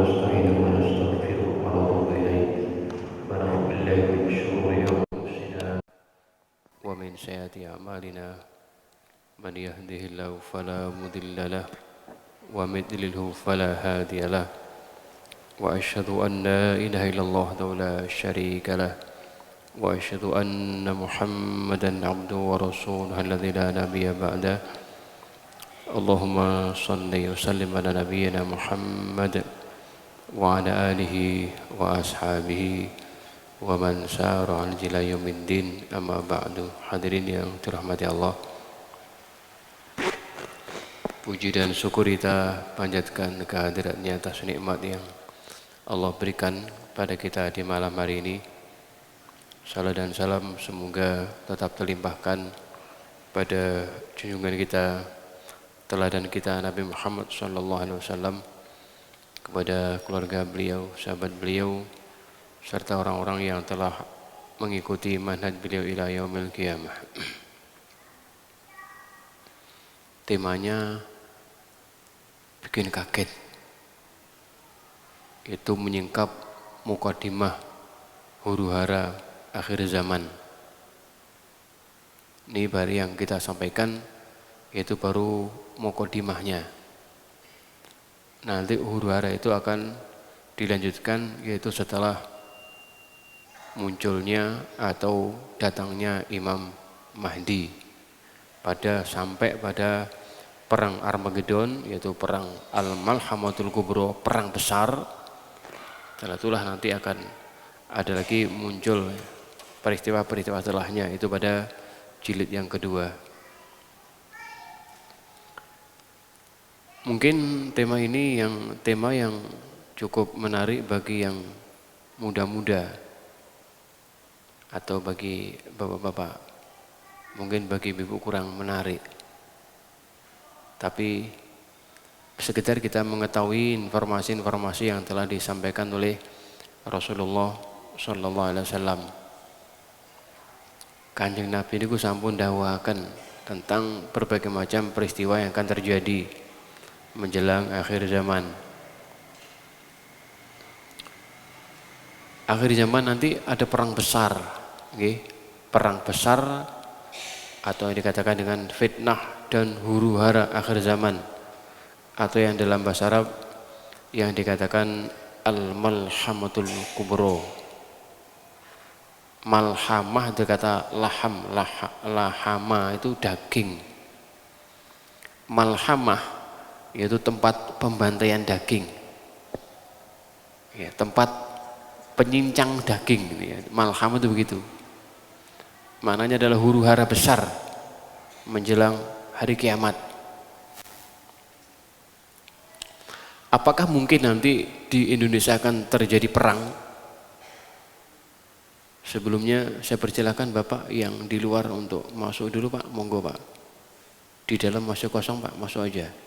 ونستعينه ونستغفره ونتوب إليه ونعوذ بالله من شرور أنفسنا ومن سيئات أعمالنا من يهده الله فلا مضل له ومن يضلله فلا هادي له وأشهد أن لا إله إلا الله وحده لا شريك له وأشهد أن محمدا عبده ورسوله الذي لا نبي بعده اللهم صل وسلم على نبينا محمد وعلى آله وأصحابه ومن سار على إلى يوم الدين أما بعد. Hadirin yang dirahmati Allah, puji dan syukur kita panjatkan kehadiratnya atas nikmat yang Allah berikan pada kita di malam hari ini. Salam dan salam semoga tetap terlimpahkan pada junjungan kita, teladan kita Nabi Muhammad SAW, kepada keluarga beliau, sahabat beliau, serta orang-orang yang telah mengikuti manhaj beliau ila yaumil qiyamah. Temanya bikin kaget, yaitu menyingkap mukadimah huru-hara akhir zaman. Ini baru yang kita sampaikan, yaitu baru mukadimahnya. Nanti huru-hara itu akan dilanjutkan, yaitu setelah munculnya atau datangnya Imam Mahdi sampai pada perang Armageddon, yaitu perang Al-Malhamatul Kubra, perang besar. Setelah itulah nanti akan ada lagi muncul peristiwa-peristiwa setelahnya, itu pada jilid yang kedua. Mungkin tema ini tema yang cukup menarik bagi yang muda-muda atau bagi bapak-bapak. Mungkin bagi ibu kurang menarik. Tapi sekedar kita mengetahui informasi-informasi yang telah disampaikan oleh Rasulullah sallallahu alaihi wasallam. Kanjeng Nabi niku sampun dawuhaken tentang berbagai macam peristiwa yang akan terjadi menjelang akhir zaman. Akhir zaman nanti ada perang besar, okay? Perang besar atau yang dikatakan dengan fitnah dan huru-hara akhir zaman, atau yang dalam bahasa Arab yang dikatakan Al-Malhamatul Kubra. Malhamah itu kata lahama itu daging. Malhamah yaitu tempat pembantaian daging, ya, tempat penyincang daging. Ya. Malhamah itu begitu. Maknanya adalah huru-hara besar menjelang hari kiamat. Apakah mungkin nanti di Indonesia akan terjadi perang? Sebelumnya saya persilakan Bapak yang di luar untuk masuk dulu Pak, monggo Pak. Di dalam masih kosong Pak, masuk aja.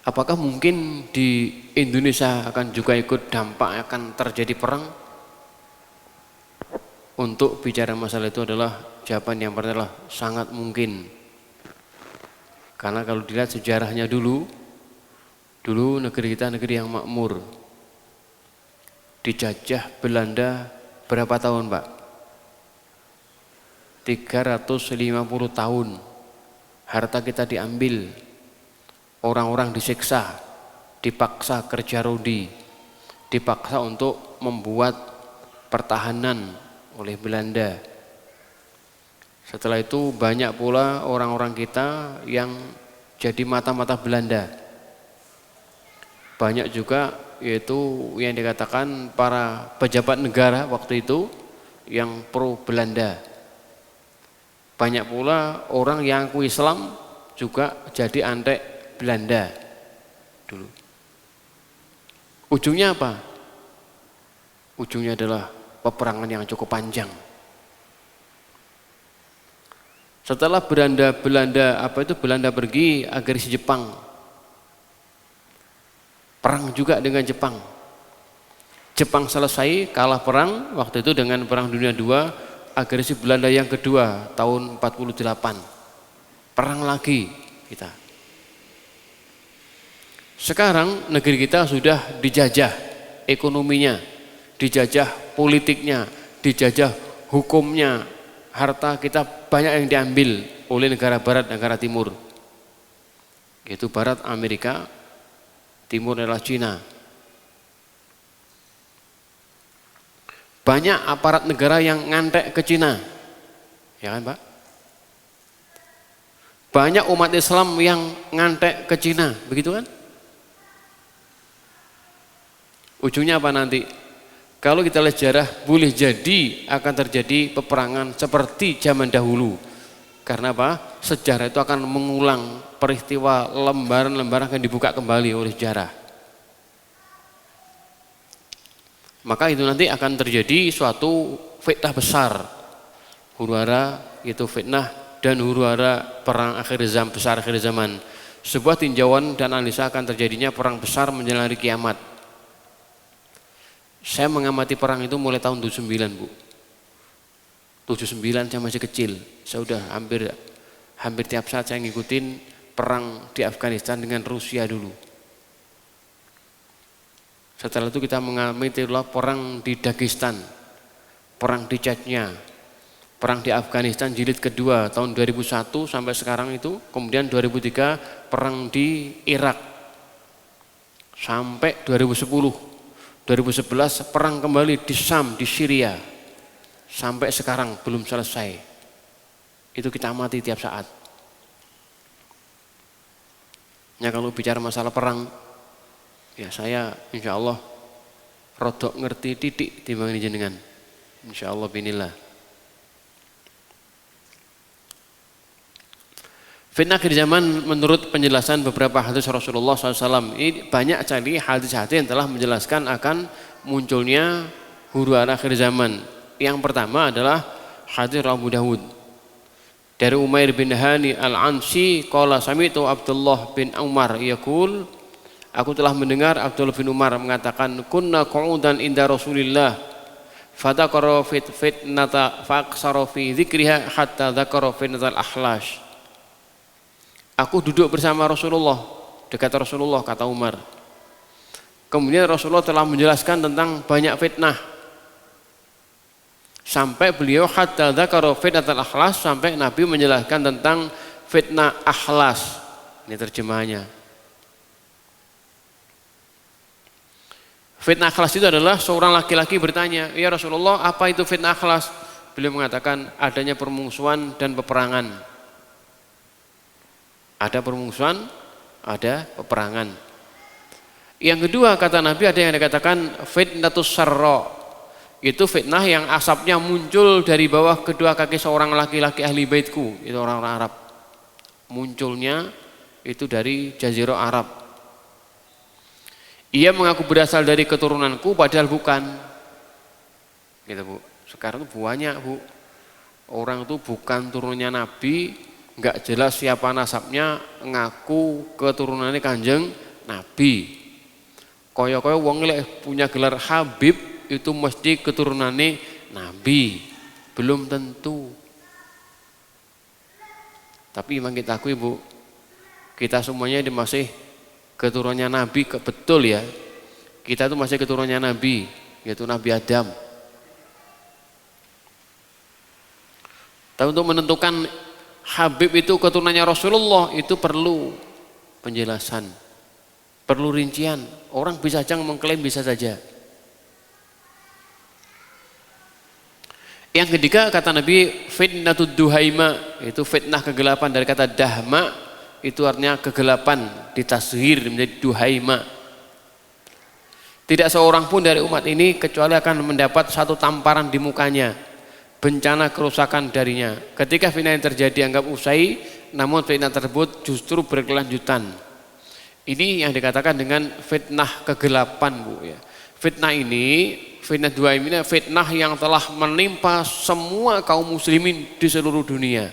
Apakah mungkin di Indonesia akan juga ikut dampak akan terjadi perang? Untuk bicara masalah itu adalah jawaban yang pertama adalah sangat mungkin. Karena kalau dilihat sejarahnya dulu negeri kita negeri yang makmur. Dijajah Belanda berapa tahun Pak? 350 tahun. Harta kita diambil. Orang-orang disiksa, dipaksa kerja rodi, dipaksa untuk membuat pertahanan oleh Belanda. Setelah itu banyak pula orang-orang kita yang jadi mata-mata Belanda. Banyak juga yaitu yang dikatakan para pejabat negara waktu itu yang pro Belanda. Banyak pula orang yang ngaku Islam juga jadi antek Belanda dulu. Ujungnya apa? Ujungnya adalah peperangan yang cukup panjang. Setelah Belanda pergi agresi Jepang, perang juga dengan Jepang. Jepang selesai, kalah perang waktu itu dengan Perang Dunia II, agresi Belanda yang kedua tahun 48. Perang lagi kita. Sekarang negeri kita sudah dijajah ekonominya, dijajah politiknya, dijajah hukumnya, harta kita banyak yang diambil oleh negara barat, negara timur. Yaitu barat Amerika, timur adalah Cina. Banyak aparat negara yang ngantek ke Cina. Ya kan, Pak? Banyak umat Islam yang ngantek ke Cina, begitu kan? Ujungnya apa nanti? Kalau kita lihat sejarah, boleh jadi akan terjadi peperangan seperti zaman dahulu. Karena apa? Sejarah itu akan mengulang peristiwa, lembaran-lembaran akan dibuka kembali oleh sejarah. Maka itu nanti akan terjadi suatu fitnah besar. Huru-hara itu fitnah dan huru-hara perang akhir zaman, besar akhir zaman. Sebuah tinjauan dan analisa akan terjadinya perang besar menjelang hari kiamat. Saya mengamati perang itu mulai tahun 79, Bu. 79 saya masih kecil. Saya udah hampir tiap saat saya ngikutin perang di Afghanistan dengan Rusia dulu. Setelah itu kita mengamati perang di Dagestan, perang di Chechnya, perang di Afghanistan jilid kedua tahun 2001 sampai sekarang itu. Kemudian 2003 perang di Irak sampai 2010. 2011 perang kembali di Syam, di Syria, sampai sekarang belum selesai. Itu kita amati tiap saat. Ya, kalau bicara masalah perang, ya saya insya Allah rodok ngerti titik timbang jenengan. Insya Allah binillah. Fitnah akhir zaman menurut penjelasan beberapa hadis Rasulullah SAW, ini banyak sekali hadis-hadis yang telah menjelaskan akan munculnya huru-hara akhir zaman. Yang pertama adalah hadis Abu Dawud dari Umair bin Hani al-Ansi, qala sami'tu Abdullah bin Umar yaqul, aku telah mendengar Abdullah bin Umar mengatakan, kunna qu'udan inda Rasulillah fadzakara fitnata faqsara fi dzikriha hatta dzakara fitnatal ahlash. Aku duduk bersama Rasulullah, dekat Rasulullah, kata Umar. Kemudian Rasulullah telah menjelaskan tentang banyak fitnah. Sampai beliau hatta dzakara fitnatal akhlas, sampai Nabi menjelaskan tentang fitnah akhlas. Ini terjemahannya. Fitnah akhlas itu adalah seorang laki-laki bertanya, "Ya Rasulullah, apa itu fitnah akhlas?" Beliau mengatakan adanya permusuhan dan peperangan. Ada permusuhan, ada peperangan. Yang kedua kata Nabi ada yang dikatakan fitnatus sarra. Itu fitnah yang asapnya muncul dari bawah kedua kaki seorang laki-laki ahli baitku, itu orang-orang Arab. Munculnya itu dari Jazirah Arab. Ia mengaku berasal dari keturunanku padahal bukan. Gitu, Bu. Sekarang itu banyak, Bu. Orang itu bukan turunnya Nabi, enggak jelas siapa nasabnya, ngaku keturunannya Kanjeng Nabi. Kaya-kaya wong lek punya gelar Habib itu mesti keturunannya Nabi. Belum tentu. Tapi memang kita akui, Bu, kita semuanya masih keturunannya Nabi, betul ya. Kita itu masih keturunannya Nabi, yaitu Nabi Adam. Tapi untuk menentukan Habib itu keturunannya Rasulullah itu perlu penjelasan, perlu rincian. Orang bisa saja mengklaim bisa saja. Yang ketiga kata Nabi fitnatud duhaima, itu fitnah kegelapan dari kata dahma, itu artinya kegelapan ditashir menjadi duhaima. Tidak seorang pun dari umat ini kecuali akan mendapat satu tamparan di mukanya, bencana kerusakan darinya. Ketika fitnah yang terjadi anggap usai, namun fitnah tersebut justru berkelanjutan. Ini yang dikatakan dengan fitnah kegelapan, Bu, ya. Fitnah ini, fitnah dua ini, fitnah yang telah menimpa semua kaum muslimin di seluruh dunia.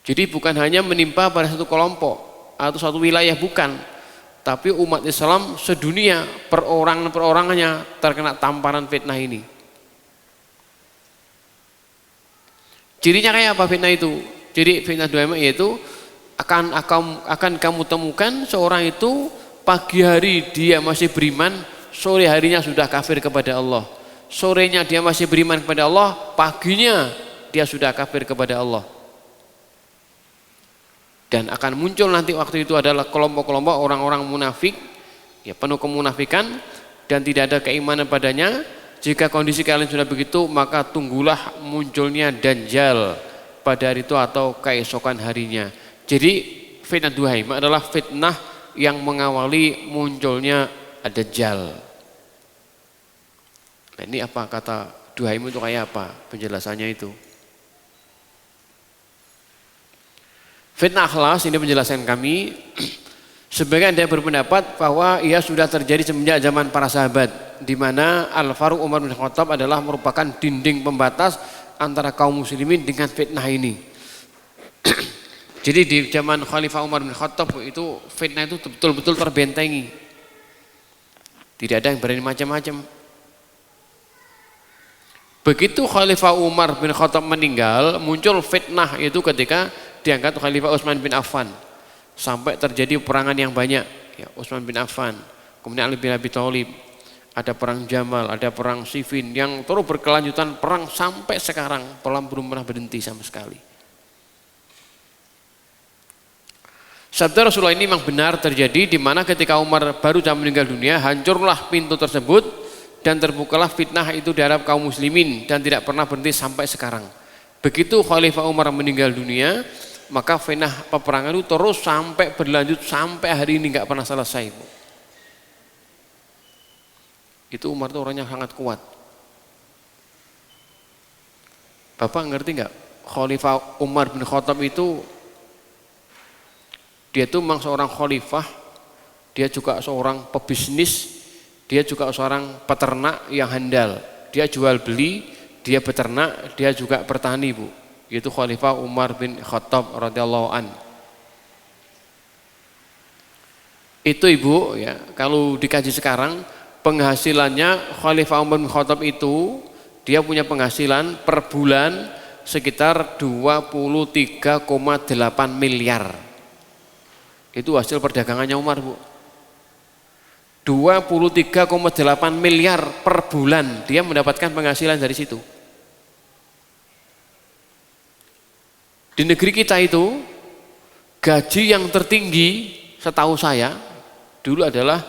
Jadi bukan hanya menimpa pada satu kelompok atau satu wilayah, bukan, tapi umat Islam sedunia perorangannya terkena tamparan fitnah ini. Cirinya kayak apa fitnah itu? Jadi fitnah duhaimah yaitu akan kamu temukan seorang itu pagi hari dia masih beriman, sore harinya sudah kafir kepada Allah. Sorenya dia masih beriman kepada Allah, paginya dia sudah kafir kepada Allah. Dan akan muncul nanti waktu itu adalah kelompok-kelompok orang-orang munafik, ya penuh kemunafikan dan tidak ada keimanan padanya. Jika kondisi kalian sudah begitu, maka tunggulah munculnya Dajjal pada hari itu atau keesokan harinya. Jadi fitnah Duhaim adalah fitnah yang mengawali munculnya Dajjal. Nah, ini apa kata Duhaim itu kayak apa penjelasannya itu? Fitnah Ikhlas ini penjelasan kami. Sebagian dia berpendapat bahwa ia sudah terjadi semenjak zaman para sahabat, di mana Al-Faruq Umar bin Khattab adalah merupakan dinding pembatas antara kaum muslimin dengan fitnah ini. Jadi di zaman Khalifah Umar bin Khattab itu fitnah itu betul-betul terbentengi. Tidak ada yang berani macam-macam. Begitu Khalifah Umar bin Khattab meninggal, muncul fitnah itu ketika diangkat Khalifah Utsman bin Affan. Sampai terjadi peperangan yang banyak, ya, Utsman bin Affan, kemudian Ali bin Abi Thalib, ada perang Jamal, ada perang Siffin yang terus berkelanjutan perang sampai sekarang, belum pernah berhenti sama sekali. Sabda Rasulullah ini memang benar terjadi, di mana ketika Umar baru saja meninggal dunia, hancurlah pintu tersebut dan terbukalah fitnah itu di hadapan kaum muslimin dan tidak pernah berhenti sampai sekarang. Begitu Khalifah Umar meninggal dunia, maka fitnah peperangan itu terus sampai berlanjut sampai hari ini nggak pernah selesai. Itu Umar itu orangnya sangat kuat. Bapak ngerti nggak? Khalifah Umar bin Khattab itu dia itu memang seorang khalifah, dia juga seorang pebisnis, dia juga seorang peternak yang handal. Dia jual beli, dia beternak, dia juga petani, Bu. Yaitu Khalifah Umar bin Khattab radhiyallahu an. Itu Ibu, ya, kalau dikaji sekarang penghasilannya Khalifah Umar bin Khattab itu dia punya penghasilan per bulan sekitar 23,8 miliar. Itu hasil perdagangannya Umar, Bu. 23,8 miliar per bulan dia mendapatkan penghasilan dari situ. Di negeri kita itu gaji yang tertinggi setahu saya dulu adalah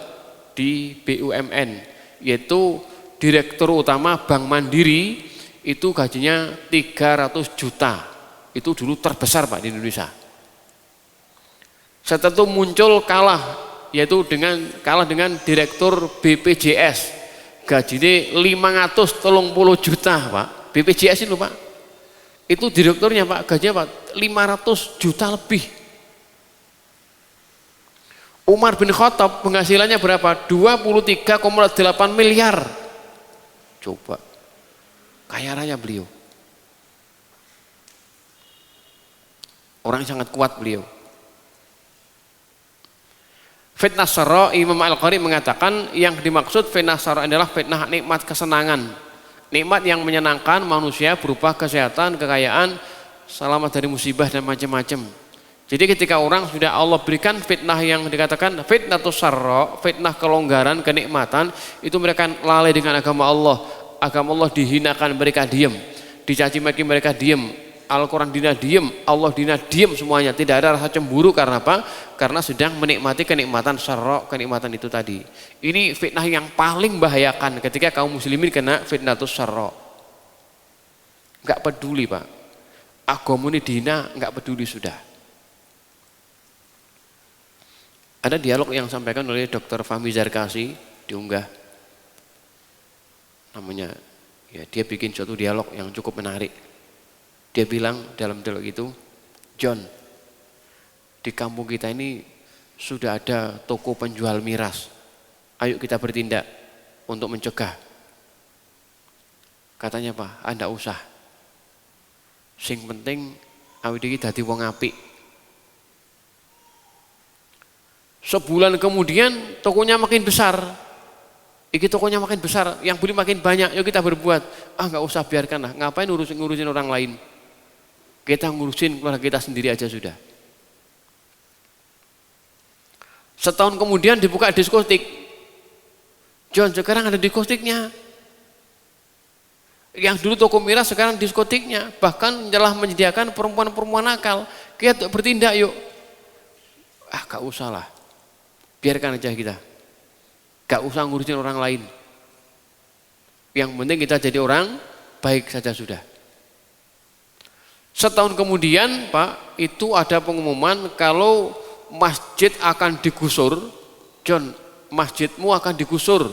di BUMN, yaitu Direktur Utama Bank Mandiri, itu gajinya 300 juta. Itu dulu terbesar, Pak, di Indonesia. Setelah itu muncul yaitu kalah dengan Direktur BPJS, gajinya 530 juta, Pak. BPJS itu, Pak, itu direkturnya, Pak, gajinya, Pak, 500 juta lebih. Umar bin Khattab penghasilannya berapa? 23,8 miliar. Coba, kaya raya beliau, orang yang sangat kuat beliau. Fitnah Sarra, Imam Al-Qari mengatakan yang dimaksud fitnah Sarra adalah fitnah nikmat kesenangan, nikmat yang menyenangkan manusia berupa kesehatan, kekayaan, selamat dari musibah dan macam-macam. Jadi ketika orang sudah Allah berikan fitnah yang dikatakan fitnah Sarra, fitnah kelonggaran, kenikmatan, itu mereka lalai dengan agama Allah. Agama Allah dihinakan, mereka diam, dicaci maki mereka diam, Al-Quran dina diem, Allah dina diem semuanya, tidak ada rasa cemburu. Karena apa? Karena sedang menikmati kenikmatan sarra, kenikmatan itu tadi. Ini fitnah yang paling bahayakan ketika kaum muslimin kena fitnatus sarra. Enggak peduli, Pak, agama ini dina, enggak peduli sudah. Ada dialog yang disampaikan oleh Dr. Fahmi Zarkasi, diunggah namanya, ya, dia bikin suatu dialog yang cukup menarik. Dia bilang dalam dialog itu, John, di kampung kita ini sudah ada toko penjual miras. Ayo kita bertindak untuk mencegah. Katanya, Pak, Anda usah. Sing penting awake iki dadi wong apik. Sebulan kemudian tokonya makin besar. Iki tokonya makin besar, yang beli makin banyak. Yuk kita berbuat. Nggak usah, biarkanlah. Ngapain ngurusin orang lain? Kita ngurusin keluarga kita sendiri aja sudah. Setahun kemudian dibuka diskotik. John, sekarang ada diskotiknya. Yang dulu toko miras sekarang diskotiknya. Bahkan telah menyediakan perempuan-perempuan nakal. Kita bertindak yuk. Gak usah lah. Biarkan aja kita. Gak usah ngurusin orang lain. Yang penting kita jadi orang baik saja sudah. Setahun kemudian Pak, itu ada pengumuman kalau masjid akan digusur. John, masjidmu akan digusur.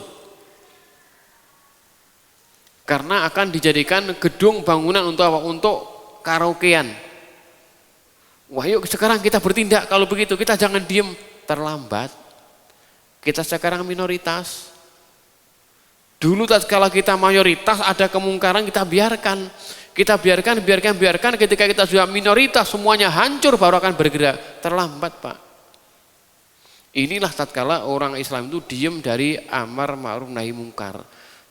Karena akan dijadikan gedung bangunan untuk apa? Untuk karaokean. Wah yuk sekarang kita bertindak kalau begitu, kita jangan diem, terlambat. Kita sekarang minoritas. Dulu tatkala kita mayoritas ada kemungkaran kita biarkan. Kita biarkan, ketika kita sudah minoritas semuanya hancur baru akan bergerak. Terlambat Pak. Inilah tatkala orang Islam itu diem dari amar ma'ruf nahi mungkar.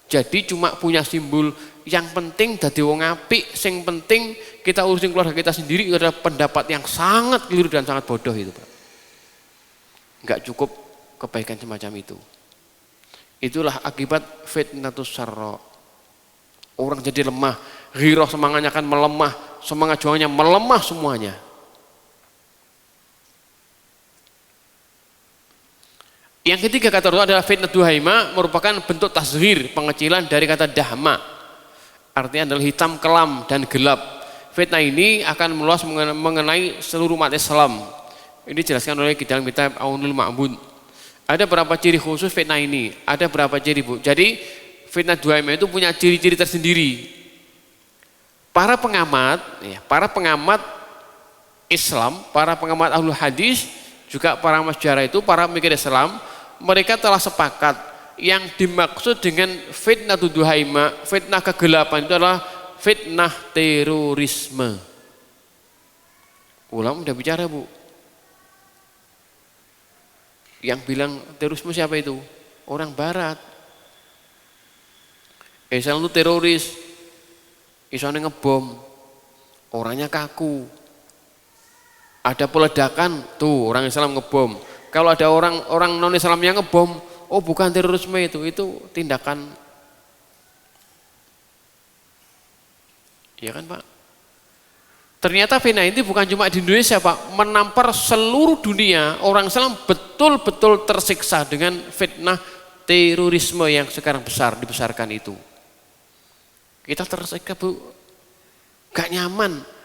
Jadi cuma punya simbol, yang penting dadi wong apik, sing penting kita urusin keluarga kita sendiri. Itu adalah pendapat yang sangat keliru dan sangat bodoh itu Pak. Enggak cukup kebaikan semacam itu. Itulah akibat fitnatus syarra. Orang jadi lemah, ghirah semangatnya akan melemah, semangat juangnya melemah semuanya. Yang ketiga kata Rasulullah adalah fitnah duhaima, merupakan bentuk tashghir, pengecilan dari kata dahma. Artinya adalah hitam kelam dan gelap. Fitnah ini akan meluas mengenai seluruh umat Islam. Ini dijelaskan oleh dalam kitab Aunul Ma'bud. Ada berapa ciri khusus fitnah ini? Ada berapa ciri Bu? Jadi fitnah duhaima itu punya ciri-ciri tersendiri. Para pengamat Islam, para pengamat ahlul hadis, juga para masyarakat itu, para pemikir Islam, mereka telah sepakat yang dimaksud dengan fitnah duhaima, fitnah kegelapan itu adalah fitnah terorisme. Ulama udah bicara Bu. Yang bilang terorisme siapa itu? Orang barat. Islam itu teroris. Islamnya ngebom. Orangnya kaku. Ada peledakan, tuh orang Islam ngebom. Kalau ada orang non Islam yang ngebom, oh bukan terorisme itu tindakan. Iya kan Pak? Ternyata fitnah ini bukan cuma di Indonesia Pak, menampar seluruh dunia. Orang Islam betul-betul tersiksa dengan fitnah terorisme yang sekarang dibesarkan itu. Kita tersiksa Bu, gak nyaman.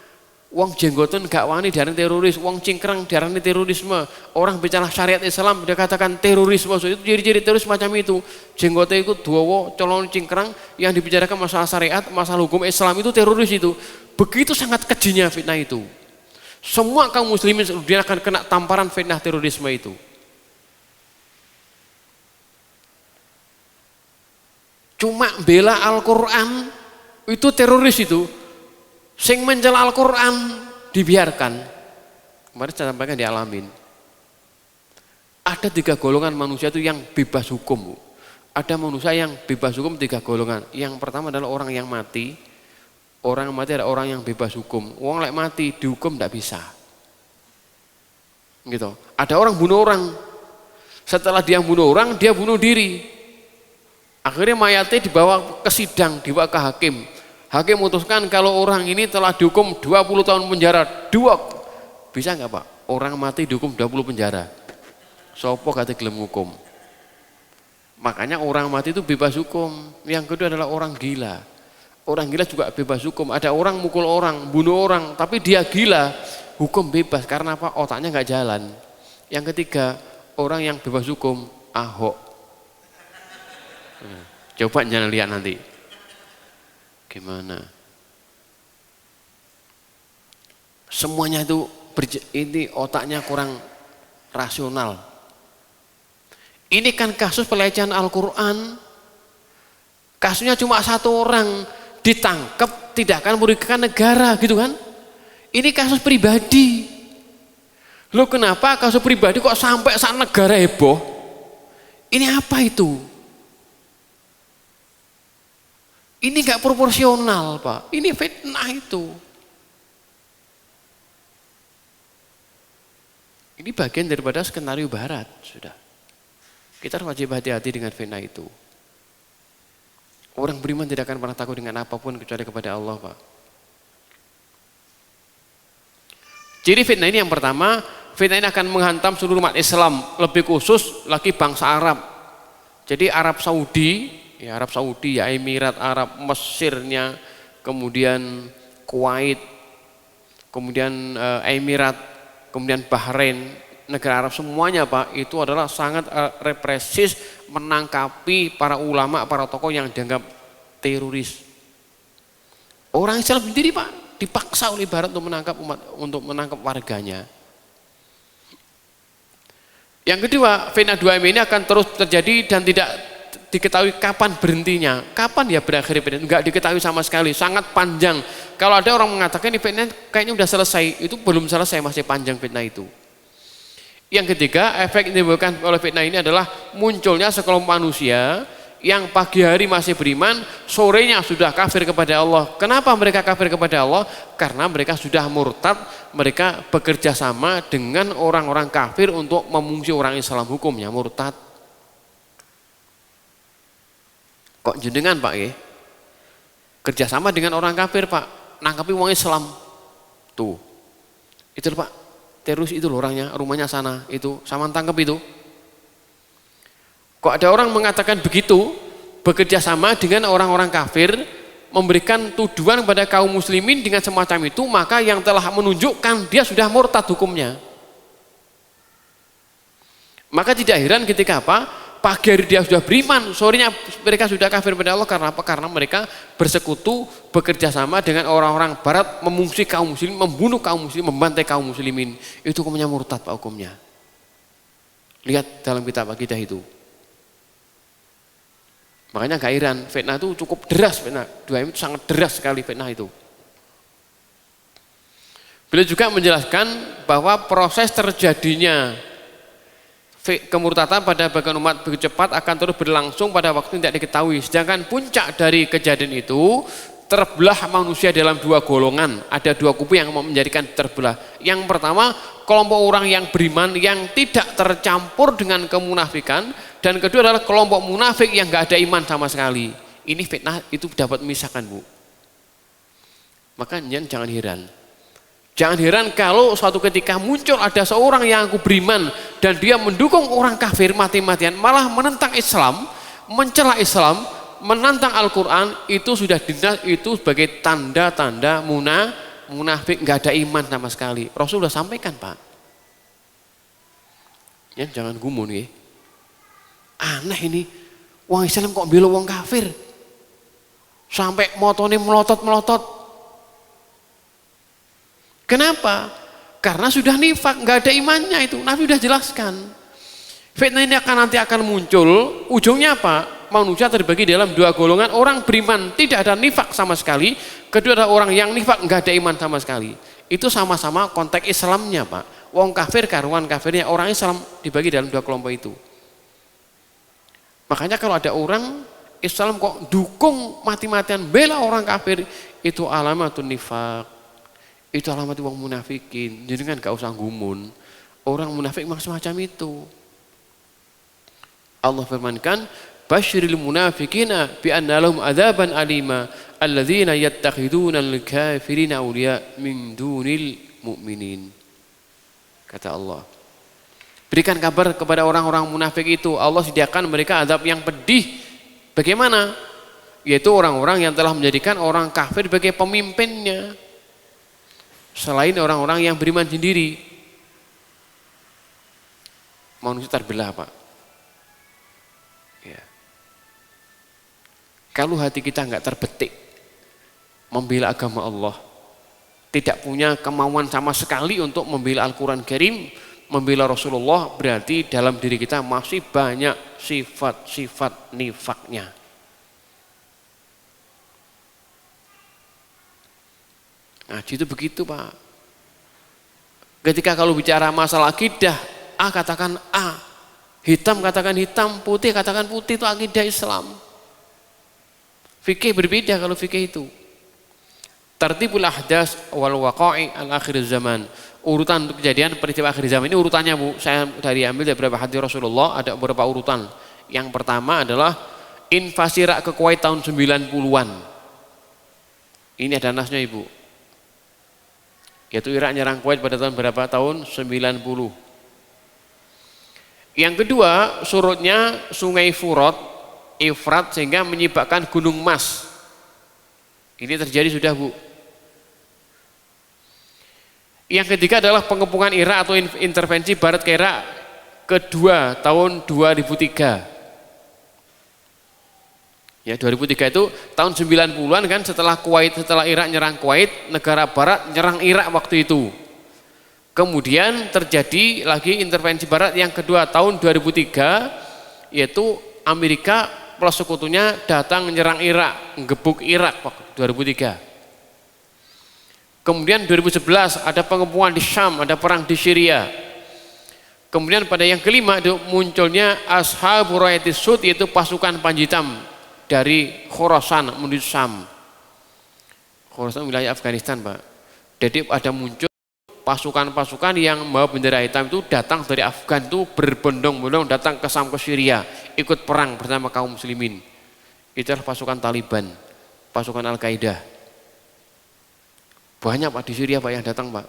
Wong jenggoten gak wani diarani teroris, wong cingkrang diarani terorisme. Orang bicara syariat Islam dia katakan terorisme. So, itu ciri-ciri teroris macam itu. Jenggote itu dawa, colong cingkrang, yang dibicarakan masalah syariat, masalah hukum Islam itu teroris itu. Begitu sangat kejinya fitnah itu. Semua kaum muslimin dia akan kena tamparan fitnah terorisme itu. Cuma bela Al-Qur'an itu teroris itu. Sing mencela Al-Quran dibiarkan. Kemarin saya sampaikan di Alamin. Ada 3 golongan manusia itu yang bebas hukum. Ada manusia yang bebas hukum 3 golongan. Yang pertama adalah orang yang mati. Orang yang mati adalah orang yang bebas hukum. Orang lek mati dihukum tidak bisa. Gitu. Ada orang bunuh orang. Setelah dia bunuh orang, dia bunuh diri. Akhirnya mayatnya dibawa ke sidang, dibawa ke hakim. Hakim memutuskan kalau orang ini telah dihukum 20 tahun penjara. Bisa nggak Pak? Orang mati dihukum 20 penjara. Sopo kata gelem hukum. Makanya orang mati itu bebas hukum. Yang kedua adalah orang gila. Orang gila juga bebas hukum. Ada orang mukul orang, bunuh orang, tapi dia gila, hukum bebas. Karena apa? Otaknya nggak jalan. Yang ketiga, orang yang bebas hukum, Ahok. Coba jangan lihat nanti. Gimana? Semuanya itu ini otaknya kurang rasional. Ini kan kasus pelecehan Al-Quran. Kasusnya cuma 1 orang ditangkap, tidak akan merugikan negara, gitu kan? Ini kasus pribadi. Loh kenapa kasus pribadi kok sampai saat negara heboh? Ini apa itu? Ini gak proporsional Pak, ini fitnah itu. Ini bagian daripada skenario barat, sudah. Kita harus wajib hati-hati dengan fitnah itu. Orang beriman tidak akan pernah takut dengan apapun kecuali kepada Allah, Pak. Ciri fitnah ini yang pertama, fitnah ini akan menghantam seluruh umat Islam, lebih khusus lagi bangsa Arab. Jadi Arab Saudi, ya Emirat Arab, Mesirnya, kemudian Kuwait, kemudian Emirat, kemudian Bahrain, negara Arab semuanya Pak, itu adalah sangat represif menangkapi para ulama, para tokoh yang dianggap teroris. Orang Islam sendiri Pak dipaksa oleh Barat untuk menangkap warganya. Yang kedua, fitnah 2M ini akan terus terjadi dan tidak diketahui kapan berhentinya. Kapan ya berakhir fitnah? Enggak diketahui sama sekali, sangat panjang. Kalau ada orang mengatakan ini fitnah kayaknya udah selesai, itu belum selesai, masih panjang fitnah itu. Yang ketiga, efek yang ditimbulkan oleh fitnah ini adalah munculnya sekelompok manusia yang pagi hari masih beriman, sorenya sudah kafir kepada Allah. Kenapa mereka kafir kepada Allah? Karena mereka sudah murtad, mereka bekerja sama dengan orang-orang kafir untuk memungsi orang Islam, hukumnya murtad. Kok jenengan Pak ya? Kerjasama dengan orang kafir Pak, nangkapi orang Islam. Tuh, itu Pak, teroris itu loh orangnya, rumahnya sana, itu, sama tangkap itu. Kok ada orang mengatakan begitu, bekerja sama dengan orang-orang kafir, memberikan tuduhan kepada kaum muslimin dengan semacam itu, maka yang telah menunjukkan dia sudah murtad hukumnya. Maka tidak heran ketika apa? Pagi hari dia sudah beriman, sorenya mereka sudah kafir pada Allah. Karena apa? Karena mereka bersekutu, bekerja sama dengan orang-orang barat, memungsi kaum muslimin, membunuh kaum muslimin, membantai kaum muslimin. Itu hukumnya murtad Pak, hukumnya. Lihat dalam kitab akidah itu. Makanya gak heran, fitnah itu cukup deras, fitnah 2M itu sangat deras sekali fitnah itu. Beliau juga menjelaskan bahwa proses terjadinya kemurtadan pada bagian umat begitu cepat akan terus berlangsung pada waktu yang tidak diketahui. Sedangkan puncak dari kejadian itu terbelah manusia dalam dua golongan. Ada dua kubu yang menjadikan terbelah. Yang pertama, kelompok orang yang beriman yang tidak tercampur dengan kemunafikan, dan kedua adalah kelompok munafik yang gak ada iman sama sekali. Ini fitnah itu dapat memisahkan Bu. Makanya jangan heran. Jangan heran kalau suatu ketika muncul ada seorang yang aku beriman dan dia mendukung orang kafir mati-matian, malah menentang Islam, mencela Islam, menantang Al-Quran, itu sudah dinas, itu sebagai tanda-tanda munafik, nggak ada iman sama sekali. Rasul sudah sampaikan Pak. Ya, jangan gumun ya. Aneh ini, wong Islam kok bela wong kafir, sampai motone melotot-melotot. Kenapa? Karena sudah nifak, nggak ada imannya itu. Nabi sudah jelaskan. Fitnah ini nanti akan muncul, ujungnya apa? Manusia terbagi dalam dua golongan, orang beriman tidak ada nifak sama sekali, kedua adalah orang yang nifak nggak ada iman sama sekali. Itu sama-sama konteks Islamnya Pak. Wong kafir karuan kafirnya, orang Islam dibagi dalam dua kelompok itu. Makanya kalau ada orang Islam kok dukung mati-matian bela orang kafir, itu alamatun nifak, itu alamat wong munafikin. Jadi kan gak usah gumun, orang munafik memang semacam itu. Allah firmankan, basyiril munafikina bi anna lahum adzaban alima alladzina yattakhiduna al-kafirina awliya min dunil mu'minin. Kata Allah, berikan kabar kepada orang-orang munafik itu, Allah sediakan mereka azab yang pedih. Bagaimana? Yaitu orang-orang yang telah menjadikan orang kafir sebagai pemimpinnya, selain orang-orang yang beriman sendiri. Manusia terbelah Pak. Ya. Kalau hati kita nggak terbetik membela agama Allah, tidak punya kemauan sama sekali untuk membela Al-Quran Karim, membela Rasulullah, berarti dalam diri kita masih banyak sifat-sifat nifaknya. Nah itu begitu Pak. Ketika kalau bicara masalah akidah, A katakan A, hitam katakan hitam, putih katakan putih, itu akidah Islam. Fikih berbeda kalau fikih itu. Tartibul ahdas wal waqa'i al akhir zaman. urutan untuk kejadian peristiwa akhir zaman ini urutannya Bu, saya ambil dari beberapa hadis Rasulullah, ada beberapa urutan. Yang pertama adalah invasi Irak ke Kuwait tahun 90-an. Ini ada nasnya Ibu. Yaitu Irak nyerang Kuwait pada tahun berapa? Tahun 90. Yang kedua, surutnya sungai Efrat sehingga menyebabkan gunung emas. Ini terjadi sudah Bu. Yang ketiga adalah pengepungan Irak atau intervensi Barat ke Irak kedua tahun 2003. Ya 2003 itu tahun 90-an kan, setelah Irak nyerang Kuwait, negara Barat nyerang Irak waktu itu. Kemudian terjadi lagi intervensi Barat yang kedua tahun 2003, yaitu Amerika plus sekutunya datang menyerang Irak, ngebuk Irak waktu 2003. Kemudian 2011 ada pengepungan di Syam, ada perang di Syria. Kemudian pada yang kelima itu munculnya Ashabur Rayatis Sud, yaitu pasukan Panjitam dari Khorasan menuju Syam. Khorasan wilayah Afghanistan Pak. Jadi ada muncul pasukan-pasukan yang membawa bendera hitam itu datang dari Afgan, itu berbondong-bondong datang ke Syam, ke Syria, ikut perang bersama kaum muslimin. Itu adalah pasukan Taliban, pasukan Al-Qaeda. Banyak Pak di Syria Pak yang datang Pak.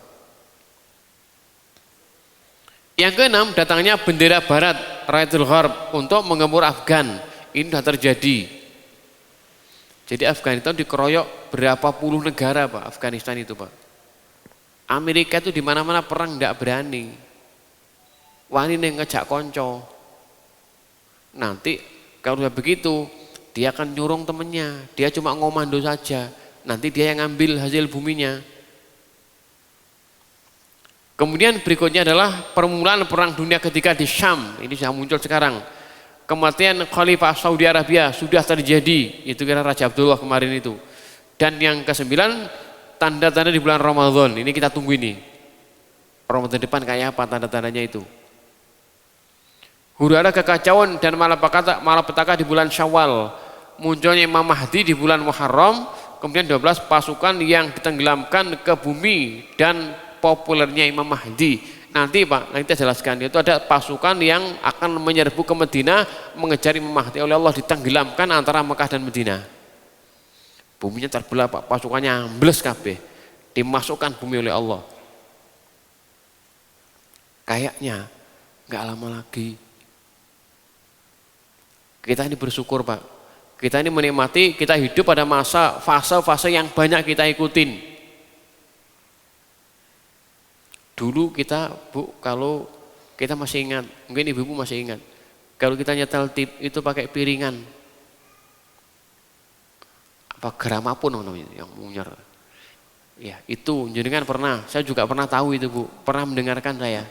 Yang keenam, datangnya bendera Barat, Rayatul Gharb, untuk menggempur Afgan. Ini sudah terjadi. Jadi Afghanistan dikeroyok berapa puluh negara Pak, Afghanistan itu Pak. Amerika itu di mana-mana perang tidak berani. Wani yang ngejak konco. Nanti kalau sudah begitu, dia akan nyurung temennya. Dia cuma ngomando saja. Nanti dia yang ngambil hasil buminya. Kemudian berikutnya adalah permulaan perang dunia ketiga di Syam. Ini sudah muncul sekarang. Kematian Khalifah Saudi Arabia sudah terjadi. Itu kira Raja Abdullah kemarin itu. Dan yang kesembilan, tanda-tanda di bulan Ramadan. Ini kita tunggu ini. Ramadan depan kayak apa tanda-tandanya itu. Huru-hara kekacauan dan malapetaka di bulan Syawal. Munculnya Imam Mahdi di bulan Muharram. Kemudian 12 pasukan yang ditenggelamkan ke bumi dan populernya Imam Mahdi. Nanti Pak, nanti saya jelaskan, itu ada pasukan yang akan menyerbu ke Madinah mengejar Imam Mahdi, oleh Allah ditenggelamkan antara Mekah dan Madinah. Buminya terbelah Pak, pasukannya ambles kabeh, dimasukkan bumi oleh Allah. Kayaknya nggak lama lagi kita ini bersyukur Pak, kita ini menikmati, kita hidup pada fase-fase yang banyak kita ikutin. Dulu kita Bu, kalau kita masih ingat, mungkin ibu-ibu masih ingat, kalau kita nyetel tip itu pakai piringan apa gramapun namanya yang munyer. Ya itu jenengan pernah, saya juga pernah tahu itu Bu, pernah mendengarkan saya.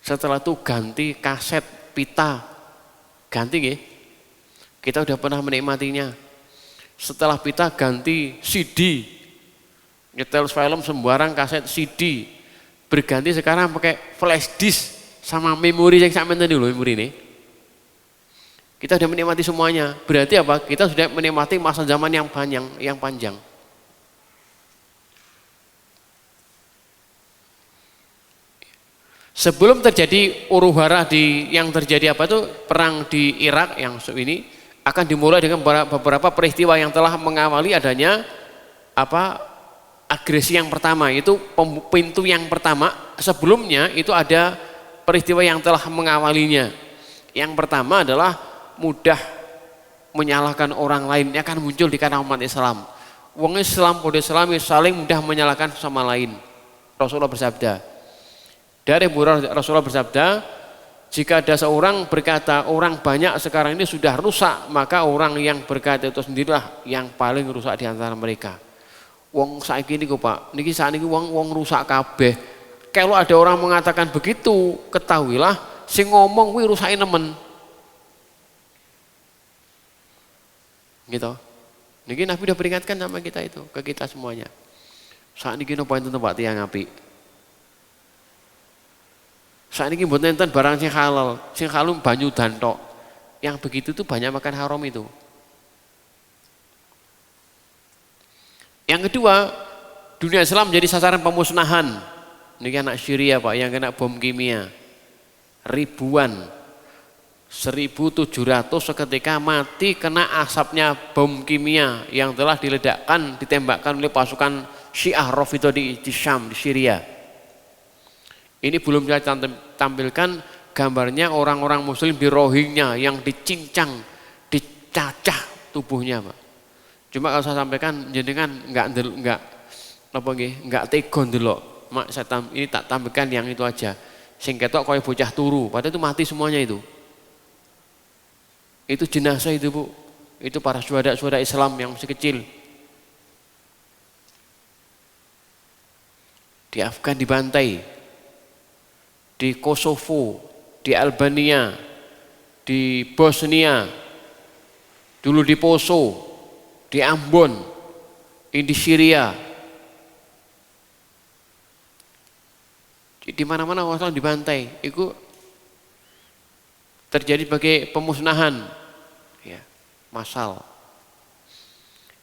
Setelah itu ganti kaset pita, ganti nggih. Kita udah pernah menikmatinya. Setelah pita ganti CD. Nyetel film sembarang kaset CD, berganti sekarang pakai flash disk sama memori yang sama tadi loh, memori ini. Kita sudah menikmati semuanya. Berarti apa? Kita sudah menikmati masa zaman yang panjang. Sebelum terjadi huru-hara yang terjadi apa itu perang di Irak yang ini akan dimulai dengan beberapa peristiwa yang telah mengawali adanya agresi yang pertama, itu pintu yang pertama. Sebelumnya itu ada peristiwa yang telah mengawalinya. Yang pertama adalah mudah menyalahkan orang lain, yang akan muncul di kalangan umat Islam. Wong Islam, pada Islam saling mudah menyalahkan sama lain. Rasulullah bersabda, jika ada seorang berkata orang banyak sekarang ini sudah rusak, maka orang yang berkata itu sendirilah yang paling rusak di antara mereka. Wong saiki niku Pak, niki sakniki wong rusak kabeh. Kalau ada orang mengatakan begitu, ketahuilah sing ngomong kuwi rusake nemen. Gitu. Niki Nabi udah peringatkan sama kita itu, ke kita semuanya. Sakniki napa enten Pak tiyang apik. Sakniki mboten enten barang sing halal, sing halal banyu dan tok. Yang begitu tuh banyak makan haram itu. Yang kedua, dunia Islam jadi sasaran pemusnahan. Ini anak Syria Pak yang kena bom kimia. Ribuan, 1.700 seketika mati kena asapnya bom kimia yang telah diledakkan, ditembakkan oleh pasukan Syiah Rafidhah di Syam, di Syria. Ini belum saya tampilkan gambarnya orang-orang muslim di Rohingya yang dicincang, dicacah tubuhnya Pak. Cuma kalau saya sampaikan jenengan enggak tegon delok. Mak ini tak tampilkan yang itu aja. Sing ketok koyo bocah turu, padahal itu mati semuanya itu. Itu jenazah itu Bu. Itu para syuhada Islam yang masih kecil. Di Afgan dibantai. Di Kosovo, di Albania, di Bosnia, dulu di Poso, di Ambon, di Syria. Di mana-mana orang dibantai, itu terjadi sebagai pemusnahan ya, massal.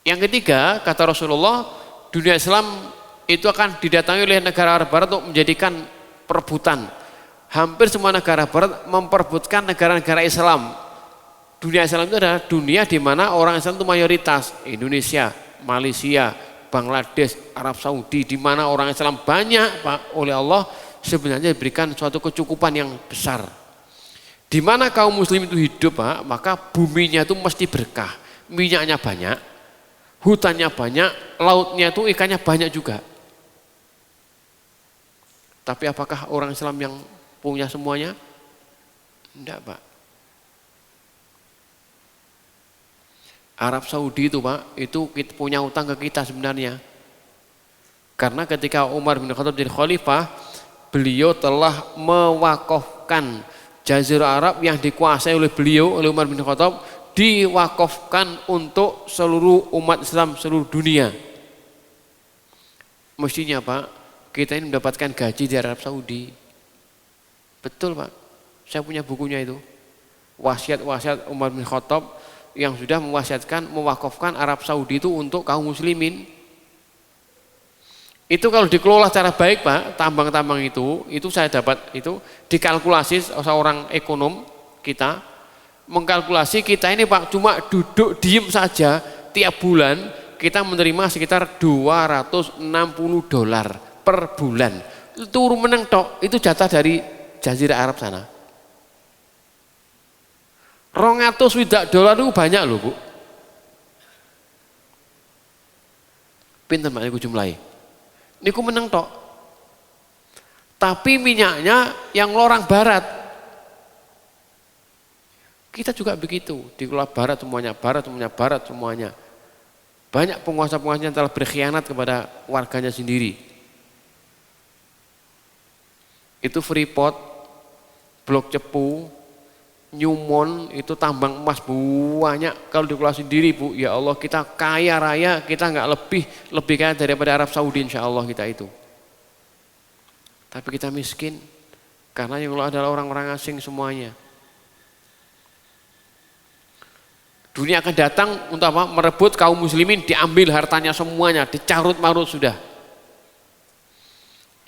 Yang ketiga, kata Rasulullah, dunia Islam itu akan didatangi oleh negara Arab Barat untuk menjadikan perebutan. Hampir semua negara Barat memperebutkan negara-negara Islam. Dunia Islam itu adalah dunia di mana orang Islam itu mayoritas. Indonesia, Malaysia, Bangladesh, Arab Saudi, di mana orang Islam banyak Pak, oleh Allah sebenarnya diberikan suatu kecukupan yang besar. Di mana kaum muslim itu hidup Pak, maka buminya itu mesti berkah. Minyaknya banyak, hutannya banyak, lautnya itu ikannya banyak juga. Tapi apakah orang Islam yang punya semuanya? Enggak Pak. Arab Saudi itu Pak, itu punya utang ke kita sebenarnya. Karena ketika Umar bin Khattab jadi khalifah, beliau telah mewakafkan Jazirah Arab yang dikuasai oleh beliau, oleh Umar bin Khattab, diwakafkan untuk seluruh umat Islam seluruh dunia. Mestinya Pak, kita ini mendapatkan gaji di Arab Saudi. Betul Pak, saya punya bukunya itu. Wasiat-wasiat Umar bin Khattab yang sudah mewakafkan Arab Saudi itu untuk kaum muslimin. Itu kalau dikelola secara baik Pak, tambang-tambang itu saya dapat itu dikalkulasi seorang ekonom kita mengkalkulasi kita ini Pak cuma duduk diem saja tiap bulan kita menerima sekitar $260 per bulan. Turu meneng tok, itu jatah dari Jazirah Arab sana. $200 itu banyak loh Bu. Pinten Pak niku jumlahe. Niku meneng tok. Tapi minyaknya yang lorang barat. Kita juga begitu, dikelola barat semuanya, barat semuanya. Banyak penguasa-penguasa yang telah berkhianat kepada warganya sendiri. Itu Freeport, Blok Cepu, Newmont, itu tambang emas banyak. Kalau dikelola sendiri Bu, ya Allah kita kaya raya, kita nggak lebih kaya daripada Arab Saudi insya Allah kita itu. Tapi kita miskin karena yang adalah orang-orang asing semuanya. Dunia akan datang untuk apa? Merebut kaum muslimin, diambil hartanya semuanya, dicarut-marut sudah.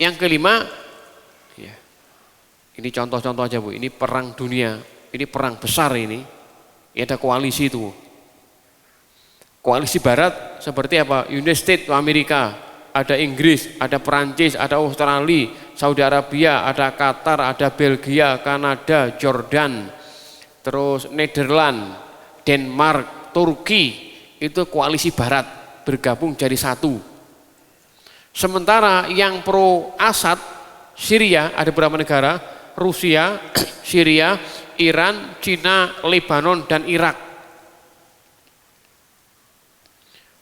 Yang kelima, ya, ini contoh-contoh aja Bu, ini perang dunia. Ini perang besar ini ada koalisi itu. Koalisi barat seperti apa? United States Amerika, ada Inggris, ada Perancis, ada Australia, Saudi Arabia, ada Qatar, ada Belgia, Kanada, Jordan, terus Nederland, Denmark, Turki, itu koalisi barat bergabung jadi satu. Sementara yang pro Assad, Syria, ada beberapa negara, Rusia, Syria, Iran, Cina, Lebanon, dan Irak.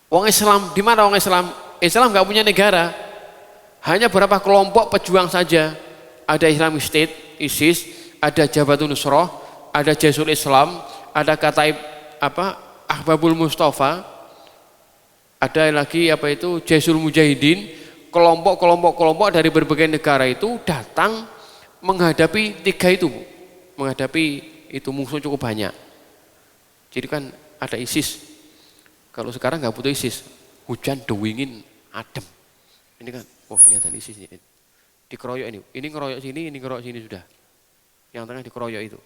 Wong Islam, di mana wong Islam? Islam nggak punya negara, hanya beberapa kelompok pejuang saja. Ada Islamic State, ISIS, ada Jabhatun Nusrah, ada Jaisul Islam, ada Kataib Ahbabul Mustafa, ada lagi Jaisul Mujahidin. Kelompok-kelompok dari berbagai negara itu datang menghadapi tiga itu. Menghadapi itu musuh cukup banyak. Jadi kan ada ISIS. Kalau sekarang nggak butuh ISIS, hujan dewingin adem, Ini kan, oh kelihatan ISIS ini. Dikeroyok ini. Ini ngeroyok sini, ini ngeroyok sini sudah. Yang tengah dikeroyok itu.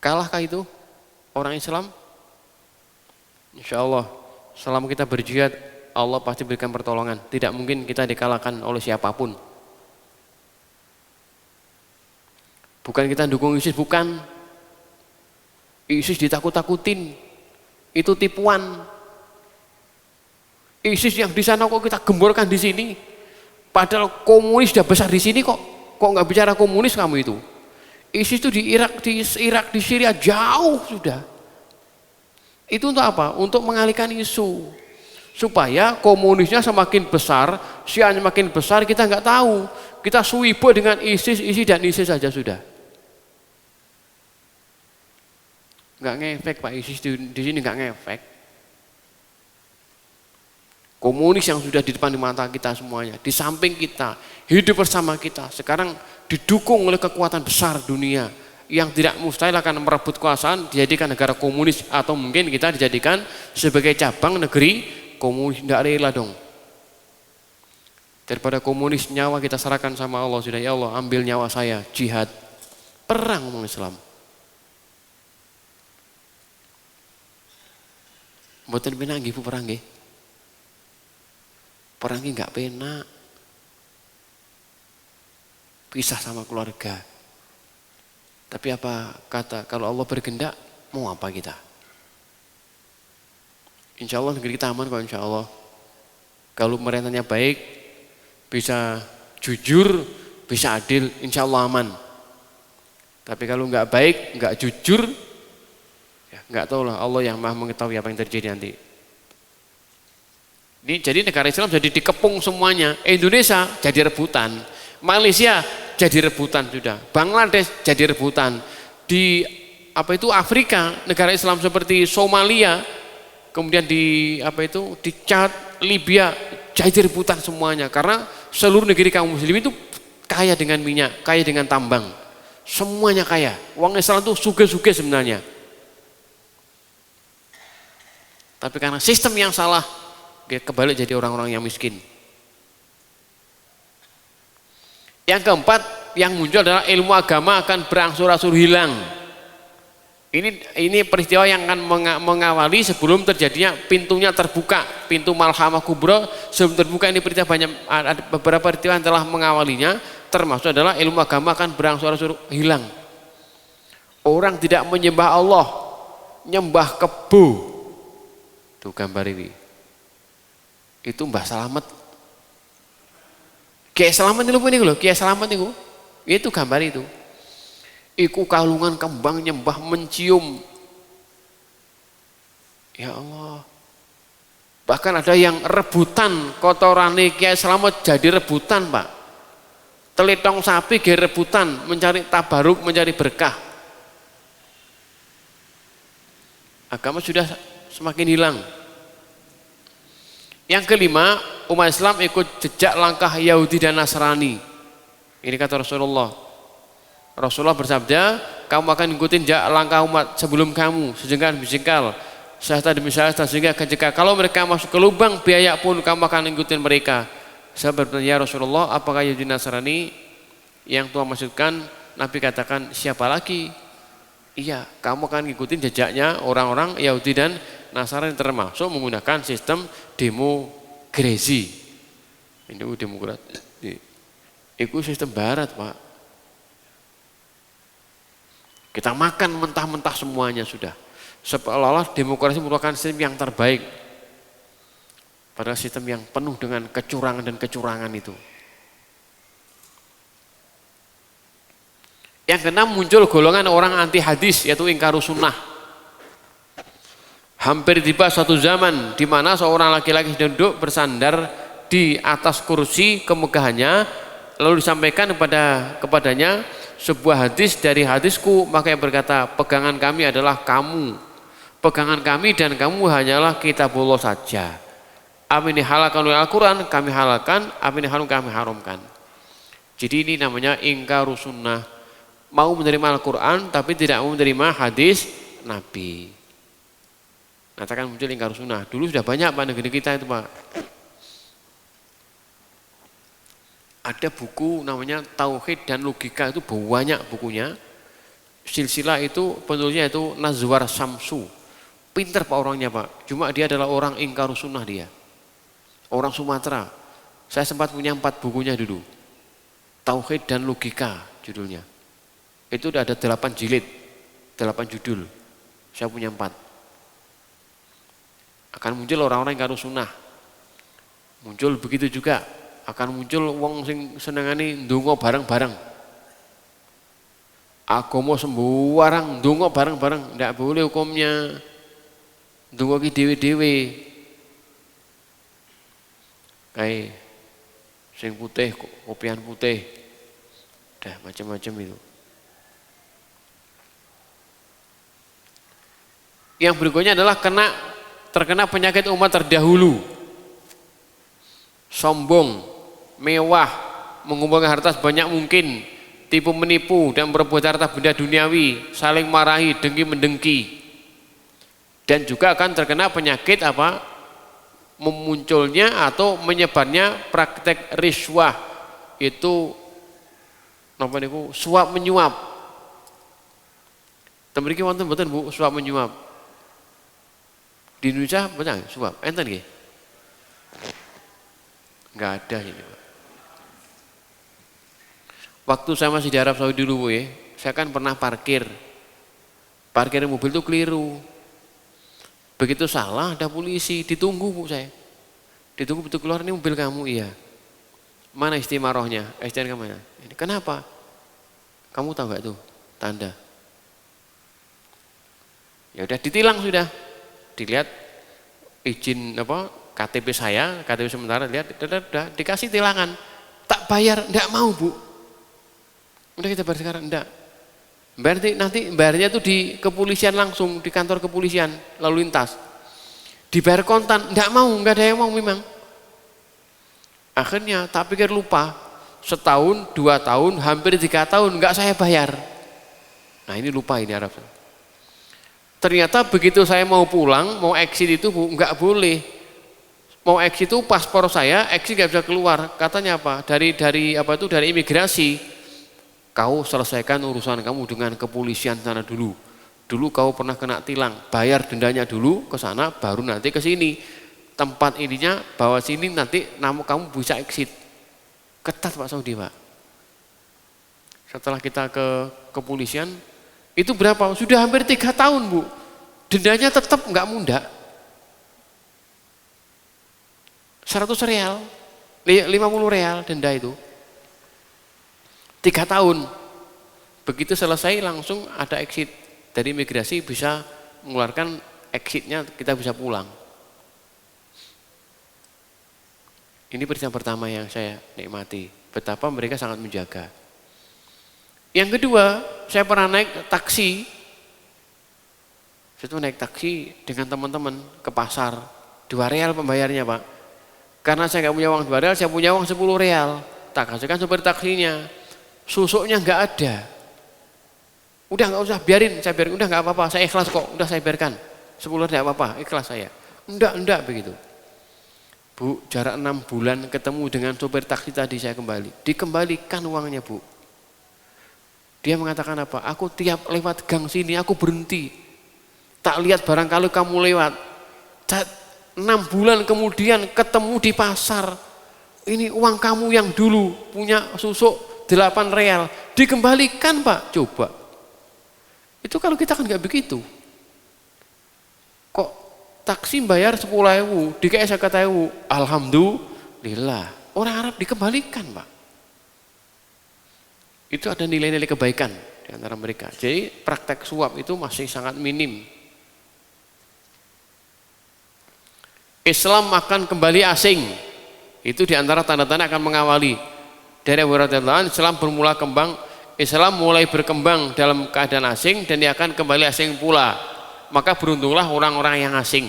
Kalahkah itu orang Islam? Insya Allah, selama kita berjihad, Allah pasti berikan pertolongan. Tidak mungkin kita dikalahkan oleh siapapun. Bukan kita dukung ISIS, bukan. ISIS ditakut-takutin, itu tipuan. ISIS yang di sana kok kita gemborkan di sini. Padahal komunis sudah besar di sini kok nggak bicara komunis kamu itu. ISIS itu di Irak, di Syria jauh sudah. Itu untuk apa? Untuk mengalihkan isu supaya komunisnya semakin besar, Syiahnya makin besar, kita nggak tahu. Kita suwibo dengan ISIS dan ISIS saja sudah. Nggak ngefek Pak, ISIS di sini nggak ngefek. Komunis yang sudah di depan mata kita semuanya, di samping kita, hidup bersama kita, sekarang didukung oleh kekuatan besar dunia yang tidak mustahil akan merebut kekuasaan, dijadikan negara komunis, atau mungkin kita dijadikan sebagai cabang negeri komunis. Tidak rela dong. Daripada komunis, nyawa kita serahkan sama Allah. Sudah, ya Allah ambil nyawa saya, jihad, perang umat Islam. Mboten penak nggih Bu perang nggih. Perangnya nggak penak. Pisah sama keluarga. Tapi apa kata, kalau Allah berkehendak, mau apa kita? Insya Allah negeri kita aman kok, insya Allah. Kalau pemerintahnya baik, bisa jujur, bisa adil, insya Allah aman. Tapi kalau nggak baik, nggak jujur, ya nggak tahu lah, Allah yang maha mengetahui apa yang terjadi nanti. Ini jadi negara Islam jadi dikepung semuanya. Indonesia jadi rebutan, Malaysia jadi rebutan sudah, Bangladesh jadi rebutan. Di apa itu Afrika, negara Islam seperti Somalia, kemudian di apa itu di Chad, Libya jadi rebutan semuanya, karena seluruh negeri kaum muslim itu kaya dengan minyak, kaya dengan tambang, semuanya kaya. Uang Islam itu suge-suge sebenarnya. Tapi karena sistem yang salah, kebalik jadi orang-orang yang miskin. Yang keempat yang muncul adalah ilmu agama akan berangsur-angsur hilang. Ini peristiwa yang akan mengawali sebelum terjadinya pintunya terbuka, pintu Malhamah Kubra sebelum terbuka. Ini peristiwa banyak, ada beberapa peristiwa yang telah mengawalinya, termasuk adalah ilmu agama akan berangsur-angsur hilang. Orang tidak menyembah Allah, nyembah kebo. Itu gambar ini. Itu Mbah Slamet. Kiai Slamet itu pun loh, Kiai Slamet itu gambar itu. Iku kalungan kembang nyembah mencium. Ya Allah. Bahkan ada yang rebutan kotorane Kiai Slamet jadi rebutan, Pak. Telitong sapi jadi rebutan, mencari tabaruk, mencari berkah. Agama sudah semakin hilang. Yang kelima, umat Islam ikut jejak langkah Yahudi dan Nasrani. Ini kata Rasulullah. Rasulullah bersabda, kamu akan ikutin jejak langkah umat sebelum kamu, sejengkal demi sejengkal, sehasta demi sehasta, sehingga ketika kalau mereka masuk ke lubang biaya pun kamu akan ikutin mereka. Saya bertanya, ya Rasulullah, apakah Yahudi Nasrani yang Tuhan maksudkan? Nabi katakan, siapa lagi? Iya, kamu akan ikutin jejaknya orang-orang Yahudi dan Nasrani, termasuk menggunakan sistem demokrasi. Ini demokrasi. Itu sistem barat, Pak. Kita makan mentah-mentah semuanya sudah. Seolah-olah demokrasi merupakan sistem yang terbaik. Padahal sistem yang penuh dengan kecurangan dan kecurangan itu. Yang keenam, muncul golongan orang anti hadis, yaitu ingkaru sunnah. Hampir tiba suatu zaman di mana seorang laki-laki duduk bersandar di atas kursi kemegahannya, lalu disampaikan kepadanya sebuah hadis dari hadisku, maka ia berkata, pegangan kami adalah kamu, pegangan kami dan kamu hanyalah kitabullah saja. Apa ini halalkan oleh Al-Quran, kami halalkan, apa ini haram, kami haramkan. Jadi ini namanya ingkaru sunnah, mau menerima Al-Quran tapi tidak mau menerima hadis Nabi. Nanti akan muncul ingkar sunnah. Dulu sudah banyak Pak negeri kita itu Pak. Ada buku namanya Tauhid dan Logika, itu banyak bukunya. Silsilah itu penulisnya itu Nazwar Samsu. Pinter Pak orangnya Pak. Cuma dia adalah orang ingkar sunnah dia. Orang Sumatera. Saya sempat punya 4 bukunya dulu. Tauhid dan Logika judulnya. Itu udah ada 8 jilid, 8 judul. Saya punya 4. Akan muncul orang-orang ingkar sunnah. Muncul begitu juga. Akan muncul wong sing senengane ndonga bareng-bareng. Agama sembarang ndonga bareng-bareng, ndak boleh hukumnya. Ndonga ki dhewe-dhewe. Kayak sing putih, kopian putih. Dah macam-macam itu. Yang berikutnya adalah terkena penyakit umat terdahulu. Sombong, mewah, mengumpulkan harta sebanyak mungkin, tipu menipu dan berebut harta benda duniawi, saling marahi, dengki mendengki. Dan juga akan terkena penyakit apa? Memunculnya atau menyebarnya praktek riswah, itu napa niku suap menyuap. Temriki wonten mboten Bu suap menyuap? Di Indonesia banyak suap, enten nggih? Enggak ada ini Pak. Waktu saya masih di Arab Saudi dulu ya, saya kan pernah parkir mobil itu keliru. Begitu salah ada polisi, ditunggu Bu saya. Ditunggu betul keluar, ini mobil kamu, iya. Mana istimarohnya? STNK mana? Ini kenapa? Kamu tahu nggak tuh tanda? Ya udah ditilang sudah. Dilihat izin apa? KTP saya, KTP sementara, lihat, udah dikasih tilangan, tak bayar, enggak mau Bu. Udah kita bayar sekarang, enggak. Berarti nanti bayarnya tuh di kepolisian langsung, di kantor kepolisian, lalu lintas. Dibayar kontan, enggak mau, enggak ada yang mau memang. Akhirnya tak pikir lupa, setahun, 2 tahun, hampir 3 tahun, enggak saya bayar. Nah ini lupa ini Arab. Ternyata begitu saya mau pulang, mau exit itu Bu, enggak boleh. Mau exit itu paspor saya, exit nggak bisa keluar. Katanya apa? Dari imigrasi. Kau selesaikan urusan kamu dengan kepolisian sana dulu. Dulu kau pernah kena tilang, bayar dendanya dulu ke sana, baru nanti ke sini. Tempat ininya bawa sini, nanti kamu bisa exit. Ketat Pak Saudi Pak. Setelah kita ke kepolisian, itu berapa? Sudah hampir 3 tahun Bu. Dendanya tetap nggak mundak. 100 real, 50 real denda itu. 3 tahun. Begitu selesai langsung ada exit. Dari imigrasi bisa mengeluarkan exitnya, kita bisa pulang. Ini peristiwa pertama yang saya nikmati. Betapa mereka sangat menjaga. Yang kedua, saya pernah naik taksi. Saya tuh naik taksi dengan teman-teman ke pasar. 2 real pembayarnya Pak. Karena saya nggak punya uang 2 real, saya punya uang 10 real. Tak kasihkan supir taksinya. Susuknya nggak ada. Udah nggak usah, biarin, saya biarin. Udah nggak apa-apa, saya ikhlas kok. Udah saya biarkan. 10 nggak apa-apa, ikhlas saya. Enggak begitu. Bu, jarak 6 bulan ketemu dengan supir taksi tadi saya kembali. Dikembalikan uangnya Bu. Dia mengatakan apa? Aku tiap lewat gang sini, aku berhenti. Tak lihat barangkali kamu lewat. 6 bulan kemudian ketemu di pasar, ini uang kamu yang dulu punya susuk 8 real dikembalikan Pak. Coba itu kalau kita kan nggak begitu. Kok taksi bayar 10.000 dikasih 50.000, alhamdulillah. Orang Arab dikembalikan Pak. Itu ada nilai-nilai kebaikan di antara mereka. Jadi praktek suap itu masih sangat minim. Islam akan kembali asing. Itu diantara tanda-tanda akan mengawali. Dari Abu Hurairah, Islam bermula kembang, Islam mulai berkembang dalam keadaan asing dan dia akan kembali asing pula. Maka beruntunglah orang-orang yang asing.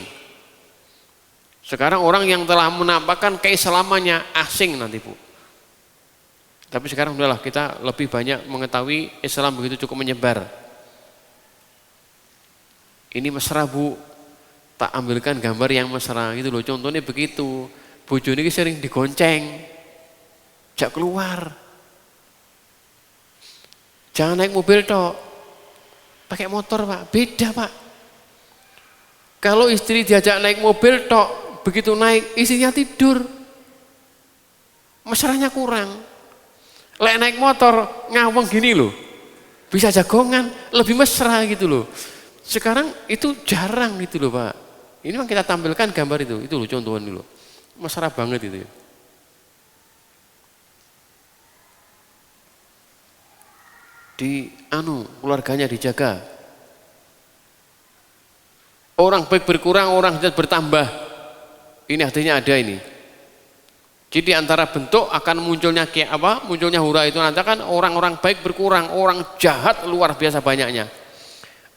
Sekarang orang yang telah menampakkan keislamannya asing nanti Bu. Tapi sekarang udahlah kita lebih banyak mengetahui Islam begitu cukup menyebar. Ini mesra Bu. tak ambilkan gambar yang mesra gitu loh. Contohnya begitu, bojone iki sering digonceng, jak keluar. Jangan naik mobil tok, pakai motor Pak, beda Pak. Kalau istri diajak naik mobil tok, begitu naik istrinya tidur, mesranya kurang. Lek naik motor ngawang gini loh, bisa jagongan, lebih mesra gitu loh. Sekarang itu jarang gitu loh Pak. Ini memang kita tampilkan gambar itu loh contohan dulu. Mesra banget itu. Di keluarganya dijaga. Orang baik berkurang, orang jahat bertambah. Ini artinya ada ini. Jadi antara bentuk akan munculnya munculnya hura itu nanti kan orang-orang baik berkurang, orang jahat luar biasa banyaknya.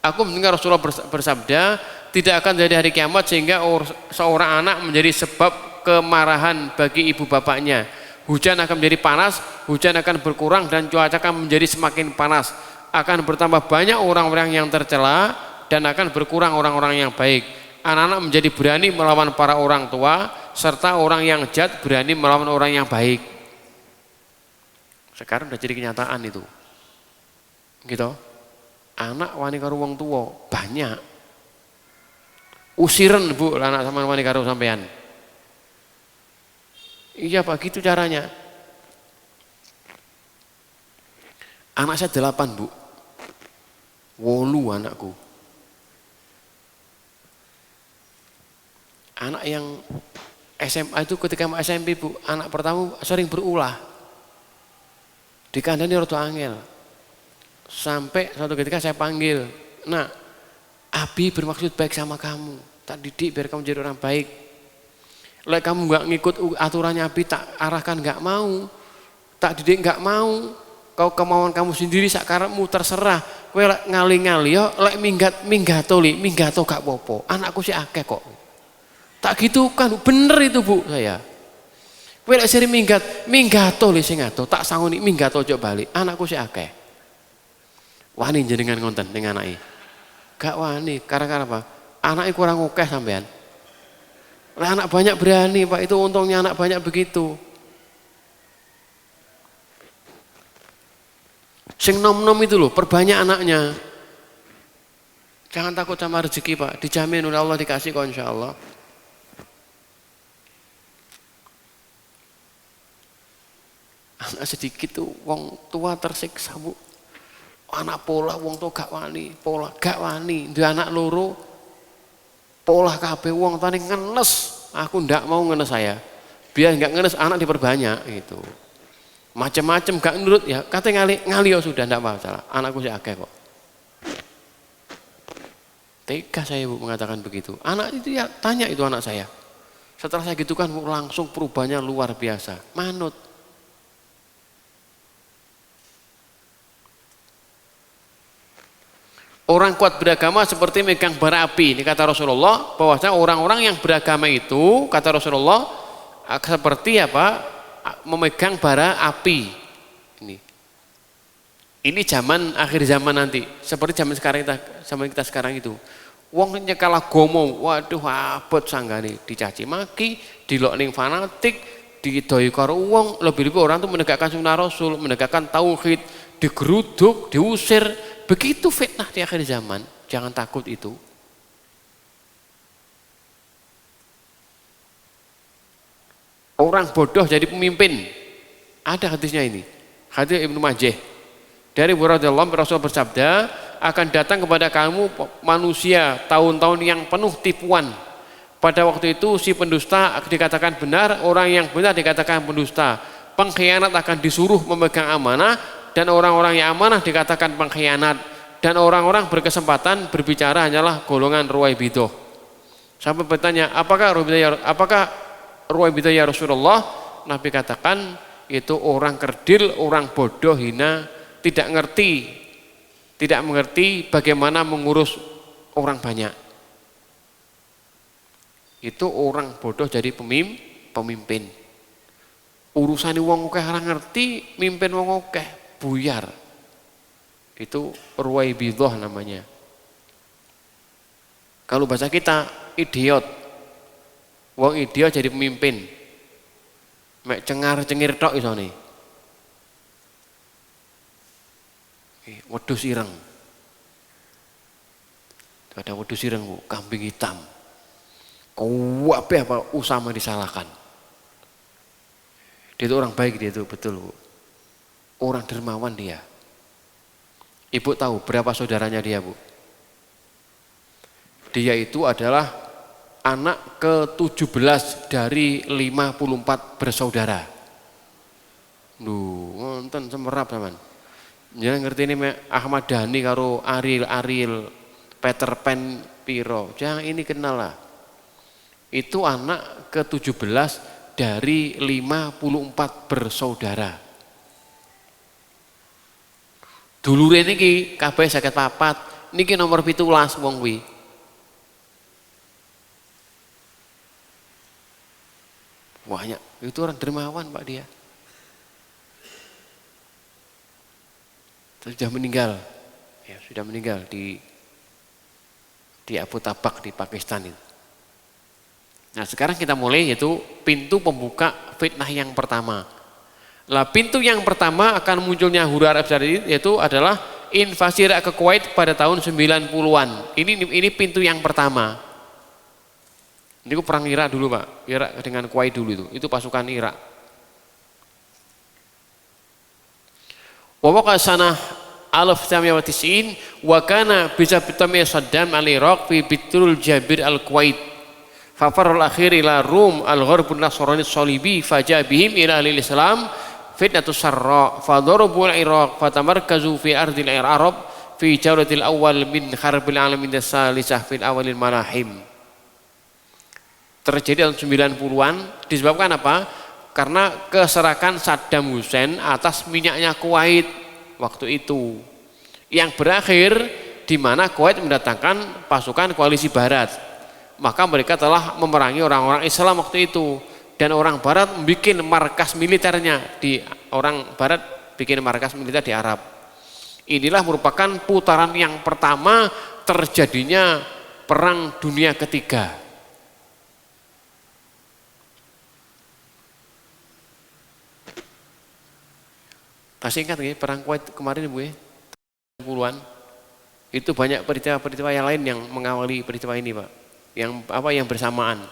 Aku mendengar Rasulullah bersabda, tidak akan terjadi hari kiamat sehingga seorang anak menjadi sebab kemarahan bagi ibu bapaknya. Hujan akan menjadi panas, hujan akan berkurang dan cuaca akan menjadi semakin panas. Akan bertambah banyak orang-orang yang tercela dan akan berkurang orang-orang yang baik. Anak-anak menjadi berani melawan para orang tua, serta orang yang jahat berani melawan orang yang baik. Sekarang sudah jadi kenyataan itu. Gitu. Anak wani karo wong tua banyak. Usiren Bu, anak sama wani karo sampean. Iya Pak, gitu caranya. Anak saya 8 Bu. 8 anakku. Anak yang SMA itu ketika SMP Bu, anak pertama sering berulah. Dikandani rada angel. Sampai suatu ketika saya panggil, "Nak, Abi bermaksud baik sama kamu, tak didik biar kamu jadi orang baik. Lek kamu nggak ngikut aturannya Abi, tak arahkan nggak mau, tak didik nggak mau, kau kemauan kamu sendiri sakarepmu terserah. Kowe lek ngali-ngali yo, lek minggato gak popo. Anakku sih akeh kok." Tak gitu kan, bener itu Bu saya. Kowe lek sering minggato li sing ngato, tak sangoni minggato ojo balik. Anakku sih akeh. Wani jenengan ngonten ning anake. Gak wani, karena apa? Anaknya kurang akeh sampean. Lah anak banyak berani Pak, itu untungnya anak banyak begitu. Sing nom-nom itu loh, perbanyak anaknya. Jangan takut sama rezeki Pak, dijamin oleh Allah, dikasih kok insya Allah. Anak sedikit tuh, wong tua tersiksa Bu. Anak pola, wong tua gak wani, gak wani. Dia anak loro, pola kabeh wong tani ngenes. Aku ndak mau ngenes saya. Biar nggak ngenes anak diperbanyak gitu. Macam-macam gak nurut ya, kata ngali ya sudah ndak masalah. Anakku sih akeh kok. Tega saya Bu mengatakan begitu. Anak itu ya tanya itu anak saya. Setelah saya gitu kan langsung perubahannya luar biasa. Manut. Orang kuat beragama seperti megang bara api. Ini kata Rasulullah, bahwasanya orang-orang yang beragama itu, kata Rasulullah, seperti apa? Memegang bara api. Ini zaman akhir zaman nanti, seperti zaman kita sekarang itu. Wong nyekala gomo, waduh abot sanggane, dicaci maki, dilok ning fanatik, didoi karo wong, lebih-lebih orang tuh menegakkan sunnah Rasul, menegakkan tauhid, digeruduk, diusir. Begitu fitnah di akhir zaman, jangan takut itu. Orang bodoh jadi pemimpin. Ada hadisnya ini. Hadis Ibnu Majah. Dari Rasulullah bersabda, akan datang kepada kamu manusia tahun-tahun yang penuh tipuan. Pada waktu itu si pendusta dikatakan benar, orang yang benar dikatakan pendusta. Pengkhianat akan disuruh memegang amanah, dan orang-orang yang amanah dikatakan pengkhianat, dan orang-orang berkesempatan berbicara hanyalah golongan ruwaibidah. Sampai bertanya, apakah ruwaibidah ya Rasulullah? Nabi katakan itu orang kerdil, orang bodoh, hina, tidak mengerti bagaimana mengurus orang banyak. Itu orang bodoh jadi pemimpin. Urusan wong akeh ora ngerti, mimpin wong akeh buyar. Itu ruwaibidah namanya. Kalau bahasa kita idiot. Wong idiot jadi pemimpin. Mek cengar-cengir tok isone. Wedhus ireng. Ada wedhus ireng, Bu, kambing hitam. Kabeh apa Usama disalahkan. Dia itu orang baik, dia itu betul, Bu. Orang dermawan dia. Ibu tahu berapa saudaranya dia, Bu? Dia itu adalah anak ke-17 dari 54 bersaudara. Nonton semerap teman. Jangan ngerti ini Ahmad Dhani karo Ariel, Peter Pan piro. Jangan ini kenal lah. Itu anak ke-17 dari 54 bersaudara. Dulure niki kabeh 54, niki nomor 17 wong kuwi. Banyak, itu orang dermawan Pak dia. Sudah meninggal, ya sudah meninggal di Abu Tabak di Pakistan itu. Nah sekarang kita mulai yaitu pintu pembuka fitnah yang pertama. Lah pintu yang pertama akan munculnya huru Arab Saudi yaitu adalah invasi Irak ke Kuwait pada tahun 90-an. Ini pintu yang pertama. Ini perang Irak dulu Pak, Irak dengan Kuwait dulu itu pasukan Irak. Wa waqa sanah 1990 wa kana bisa bitami Saddam al-Iraq fi bitrul Jabir al-Kuwait. Fa farul akhir ila Rum al-Gharb an-Nasrani as-Salibi faja bihim ila al-Islam fitnatus sarra fa darabu al-Iraq fatamarkazu fi ardil Arab fi jawlatil awal min harbil alamin as-salisah fil awalil malahim. Terjadi tahun 90-an disebabkan apa? Karena keserakan Saddam Hussein atas minyaknya Kuwait waktu itu yang berakhir di mana Kuwait mendatangkan pasukan koalisi barat, maka mereka telah memerangi orang-orang Islam waktu itu dan orang barat bikin markas militernya di orang barat bikin markas militer di Arab. Inilah merupakan putaran yang pertama terjadinya perang dunia ketiga. Masih ingat nggih perang Kuwait kemarin Bu ya? Puluhan. Itu banyak peristiwa-peristiwa yang lain yang mengawali peristiwa ini, Pak. Yang bersamaan.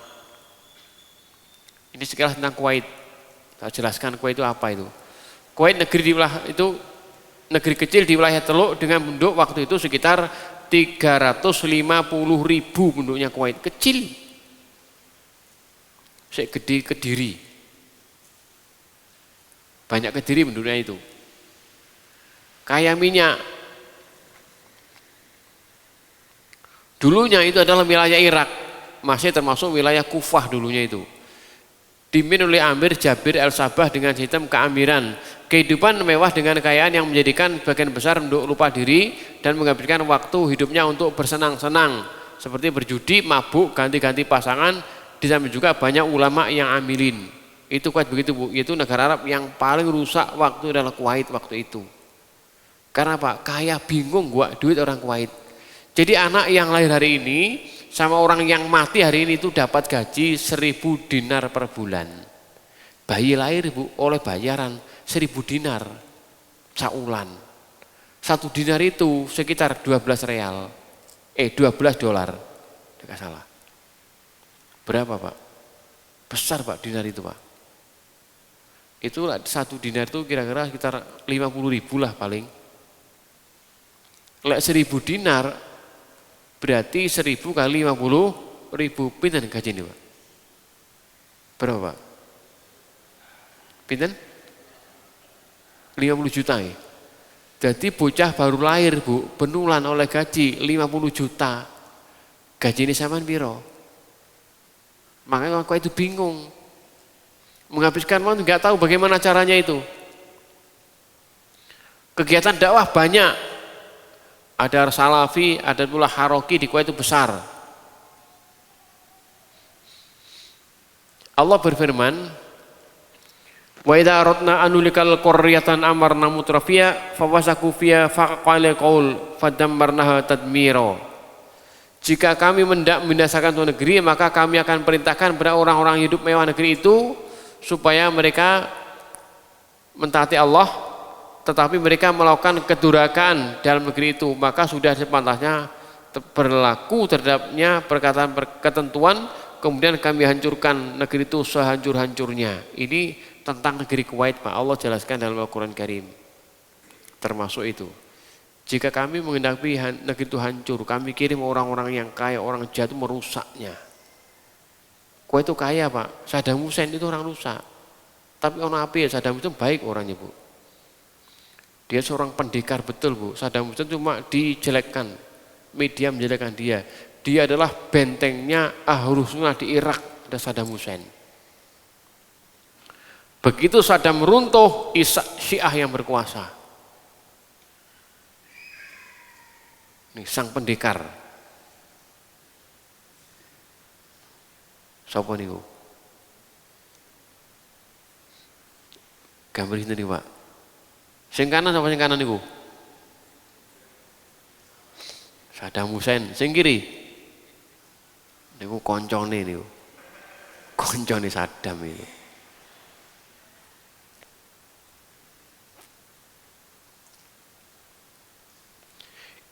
Ini sekilas tentang Kuwait. Saya jelaskan Kuwait itu apa itu. Kuwait negeri kecil di wilayah Teluk dengan penduduk waktu itu sekitar 350.000 penduduknya Kuwait. Kecil. Segede Kediri. Banyak Kediri penduduknya itu. Kaya minyak. Dulunya itu adalah wilayah Irak, masih termasuk wilayah Kufah dulunya itu. Dipimpin oleh Amir Jabir al-Sabah dengan sistem keamiran. Kehidupan mewah dengan kekayaan yang menjadikan bagian besar penduduk lupa diri dan menghabiskan waktu hidupnya untuk bersenang-senang, seperti berjudi, mabuk, ganti-ganti pasangan. Di samping juga banyak ulama yang amilin. Itu Kuwait begitu Bu, yaitu negara Arab yang paling rusak waktu adalah Kuwait waktu itu. Karena apa? Kaya bingung gua duit orang Kuwait. Jadi anak yang lahir hari ini sama orang yang mati hari ini itu dapat gaji 1.000 dinar per bulan. Bayi lahir Bu oleh bayaran 1.000 dinar saulan. 1 dinar itu sekitar 12 real. 12 dolar. Tidak salah. Berapa Pak? Besar Pak dinar itu Pak. Itu 1 dinar itu kira-kira sekitar 50.000 lah paling. Lek 1.000 dinar berarti 1.000 kali 50.000 pinten gaji ini Pak? Berapa Pak? Pinten? 50 juta ya? Jadi bocah baru lahir Bu, benulan oleh gaji 50 juta. Gaji ini sampean piro? Makanya aku itu bingung. Menghabiskan waktu nggak tahu bagaimana caranya itu. Kegiatan dakwah banyak. Ada Salafi, ada pula Haroki di Kuwait itu besar. Allah berfirman, wa idza aradna an nulikal qaryatan amarna mutrafiya fawasaku fiha faqala qaul fadammarnaha tadmira. Jika kami hendak membinasakan suatu negeri, maka kami akan perintahkan pada orang-orang hidup mewah negeri itu supaya mereka mentaati Allah, tetapi mereka melakukan kedurhakaan dalam negeri itu, maka sudah sepantasnya berlaku terhadapnya perkataan ketentuan, kemudian kami hancurkan negeri itu sehancur-hancurnya. Ini tentang negeri Kuwait, Pak. Allah jelaskan dalam Al-Quran Karim. Termasuk itu. Jika kami menghendaki negeri itu hancur, kami kirim orang-orang yang kaya, orang jahat itu merusaknya. Kuwait itu kaya, Pak. Saddam Hussein itu orang rusak. Tapi orang api ya, Saddam Hussein baik orangnya, Bu. Dia seorang pendekar betul, Bu. Saddam Hussein cuma dijelekkan, media menjelekkan dia. Dia adalah bentengnya Ahlus Sunnah di Irak, ada Saddam Hussein. Begitu Saddam runtuh, Syiah yang berkuasa. Ini sang pendekar. Siapa niku? Gambar ini nih, Pak. Sing kanan apa sing kanan niku? Saddam Hussein. Sing kiri? Niku koncone niku. Koncone Saddam itu.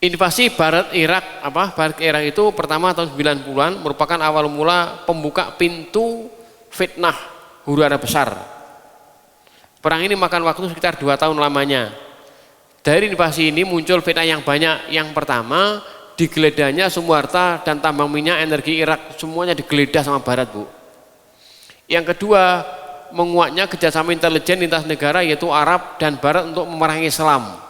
Invasi Barat Irak, Barat Irak itu pertama tahun 90-an merupakan awal mula pembuka pintu fitnah huru-hara besar. Perang ini makan waktu sekitar 2 tahun lamanya. Dari invasi ini muncul fitnah yang banyak. Yang pertama, digeledahnya semua harta dan tambang minyak energi Irak, semuanya digeledah sama Barat, Bu. Yang kedua, menguatnya kerjasama intelijen lintas negara yaitu Arab dan Barat untuk memerangi Islam.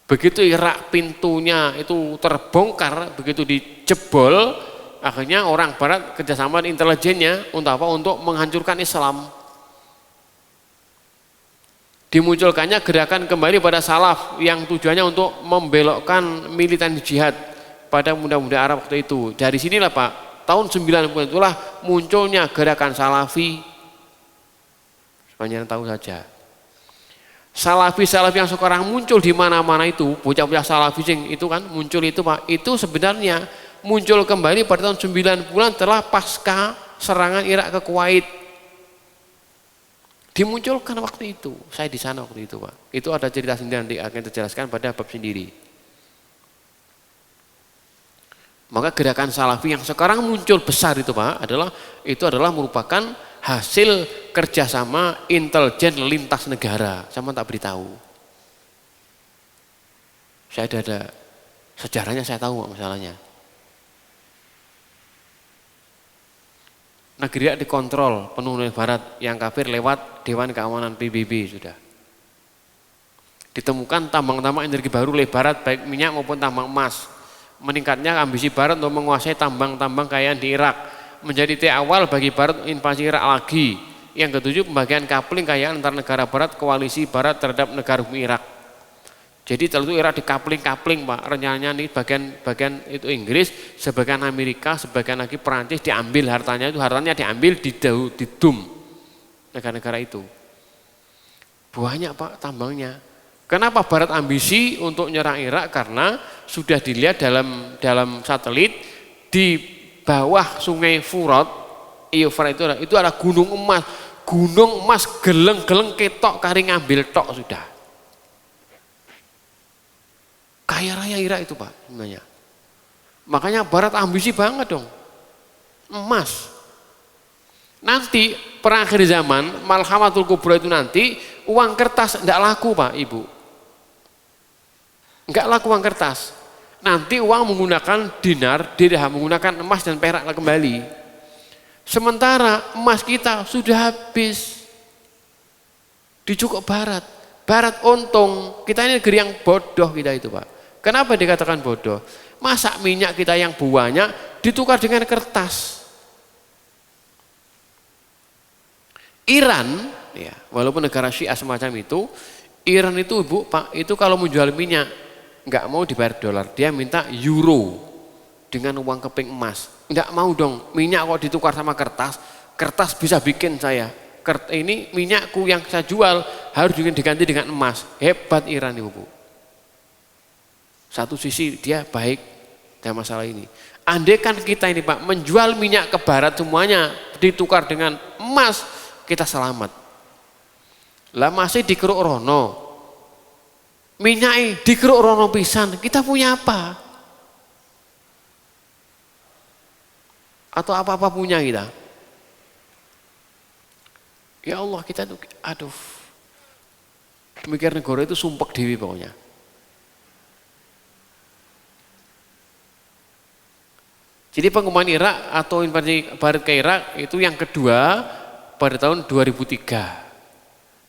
Begitu Irak pintunya itu terbongkar, begitu dijebol, akhirnya orang Barat kerjasama intelijennya untuk apa? Untuk menghancurkan Islam. Dimunculkannya gerakan kembali pada salaf yang tujuannya untuk membelokkan militan jihad pada muda-muda Arab waktu itu. Dari sinilah, Pak, tahun 90 itulah munculnya gerakan salafi. Sepanjang tahu saja. Salafi-salafi yang sekarang muncul di mana-mana itu, bocah-bocah salafi itu kan muncul itu, Pak, itu sebenarnya muncul kembali pada tahun 90-an setelah pasca serangan Irak ke Kuwait. Dimunculkan waktu itu, saya di sana waktu itu, Pak. Itu ada cerita sendiri nanti akan terjelaskan pada bab sendiri. Maka gerakan salafi yang sekarang muncul besar itu, Pak, adalah merupakan hasil kerjasama intelijen lintas negara. Sama tak beritahu. Saya ada sejarahnya, saya tahu masalahnya. Negeri Irak dikontrol penuh oleh Barat, yang kafir lewat Dewan Keamanan PBB sudah. Ditemukan tambang-tambang energi baru oleh Barat, baik minyak maupun tambang emas. Meningkatnya ambisi Barat untuk menguasai tambang-tambang kekayaan di Irak. Menjadi titik awal bagi Barat invasi Irak lagi. Yang ketujuh, pembagian kapling kekayaan antar negara Barat, koalisi Barat terhadap negara bumi Irak. Jadi tentu Irak dikapling-kapling, Pak. Rencananya nih bagian itu Inggris, sebagian Amerika, sebagian lagi Perancis diambil hartanya diambil di dum negara-negara itu. Banyak, Pak, tambangnya. Kenapa Barat ambisi untuk nyerang Irak? Karena sudah dilihat dalam satelit di bawah sungai Furat, itu ada gunung emas geleng-geleng ketok kari ngambil tok sudah. Kaya raya Irak itu, Pak, sebenarnya. Makanya Barat ambisi banget dong. Emas. Nanti perang akhir zaman, Malhamatul Kubra itu nanti uang kertas enggak laku, Pak, Ibu. Enggak laku uang kertas. Nanti uang menggunakan dinar, dirham, menggunakan emas dan perak kembali. Sementara emas kita sudah habis. Dicukuk Barat. Barat untung. Kita ini negeri yang bodoh kita itu, Pak. Kenapa dikatakan bodoh? Masa minyak kita yang banyak ditukar dengan kertas? Iran, ya, walaupun negara Syiah semacam itu, Iran itu, Bu, Pak, itu kalau menjual minyak nggak mau dibayar dolar, dia minta euro dengan uang keping emas. Nggak mau dong, minyak kok ditukar sama kertas, kertas bisa bikin saya. Ini minyakku yang saya jual harus diganti dengan emas. Hebat Iran itu, Bu. Satu sisi dia baik, dalam masalah ini. Andai kan kita ini Pak menjual minyak ke barat semuanya ditukar dengan emas, kita selamat. Lah masih dikeruk rono, minyak dikeruk rono pisan, kita punya apa? Atau apa-apa punya kita? Ya Allah, kita tuh aduh, mikir negara itu sumpek dewi pokoknya. Jadi pengumuman Irak atau invasi barat ke Irak itu yang kedua pada tahun 2003.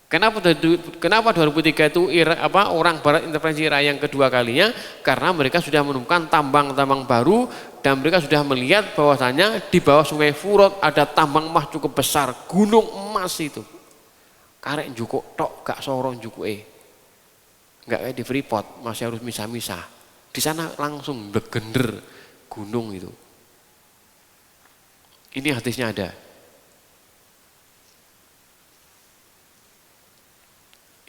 Kenapa 2003 itu Irak, orang barat intervensi Irak yang kedua kalinya? Karena mereka sudah menemukan tambang-tambang baru dan mereka sudah melihat bahwasanya di bawah Sungai Furat ada tambang emas cukup besar, gunung emas itu. Karek njukuk tok gak sorong njukuke. Enggak kayak di Freeport, masih harus misah-misah. Di sana langsung begender gunung itu. Ini hadisnya ada.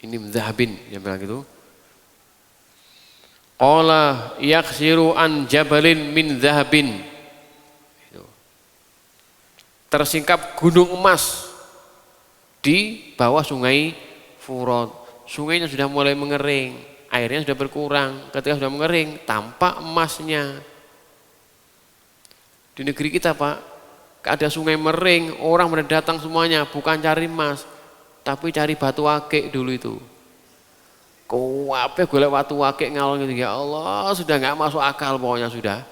Ini Zahabin yang bilang gitu. Qala yaksiru an jabalin min zahabin. Tersingkap gunung emas di bawah Sungai Furat. Sungainya sudah mulai mengering, airnya sudah berkurang. Ketika sudah mengering, tampak emasnya. Di negeri kita Pak, ada sungai mering, orang pada datang semuanya, bukan cari emas, tapi cari batu akik dulu itu. Kuwape golek batu akik ngalor gitu, ya Allah, sudah nggak masuk akal pokoknya sudah.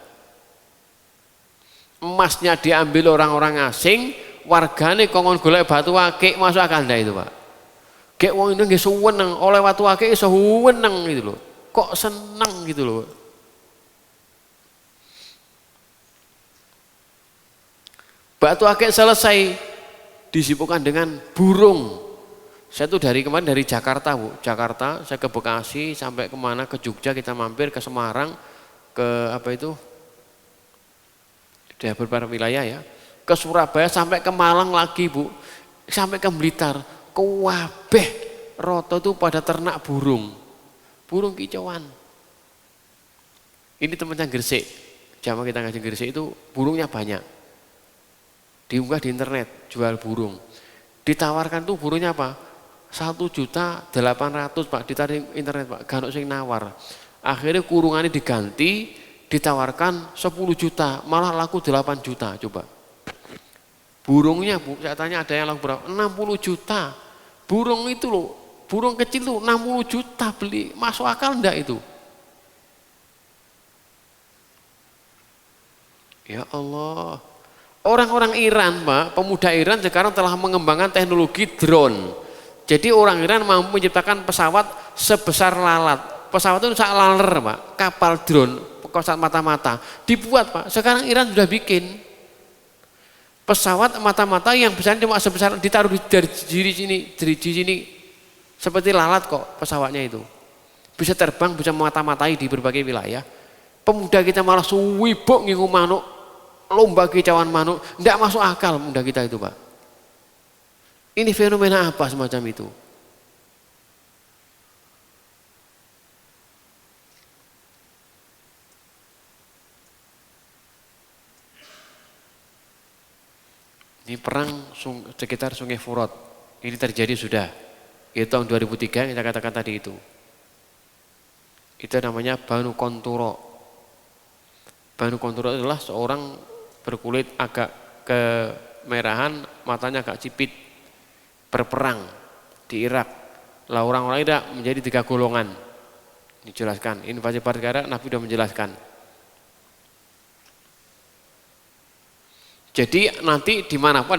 Emasnya diambil orang-orang asing, wargane kongkon golek batu akik, masuk akal ndak itu Pak? Kayak wong itu nggih suweneng oleh batu akik iso suweneng gitu loh. Kok seneng gitu loh. Batu akik selesai disibukkan dengan burung. Saya tuh dari kemarin dari Jakarta Bu, Jakarta saya ke Bekasi sampai kemana ke Jogja kita mampir ke Semarang ke apa itu, di beberapa wilayah ya, ke Surabaya sampai ke Malang lagi Bu, sampai ke Blitar, kewabeh roto tuh pada ternak burung kicauan. Ini temannya Gresik, jamaah kita ngaji Gresik itu burungnya banyak. Diunggah di internet jual burung, ditawarkan tuh burungnya apa? 1.800.000 Pak, ditarik internet Pak, gak ono sing nawar. Akhirnya kurungannya diganti, ditawarkan 10 juta, malah laku 8 juta. Coba burungnya Bu, saya tanya ada yang laku berapa? 60 juta. Burung itu loh, burung kecil tuh 60 juta beli, masuk akal enggak itu? Ya Allah, orang-orang Iran Pak, pemuda Iran sekarang telah mengembangkan teknologi drone. Jadi orang Iran mampu menciptakan pesawat sebesar lalat. Pesawat itu sak laler Pak, kapal drone, pesawat mata-mata. Dibuat Pak, sekarang Iran sudah bikin pesawat mata-mata yang besarnya cuma sebesar, ditaruh dari sini, seperti lalat kok pesawatnya itu. Bisa terbang, bisa mata-matai di berbagai wilayah. Pemuda kita malah suwibok ngingu manuk, lomba kicauan manuk, tidak masuk akal pemuda kita itu Pak. Ini fenomena apa semacam itu? Ini perang sekitar Sungai Furat. Ini terjadi sudah. Itu tahun 2003 yang kita katakan tadi itu. Itu namanya Banu Konturo. Banu Konturo adalah seorang berkulit agak kemerahan, matanya agak sipit. Berperang di Irak. Lah orang-orang Irak menjadi 3 golongan. Dijelaskan, invasi barat ke Irak Nabi sudah menjelaskan. Jadi nanti dimanapun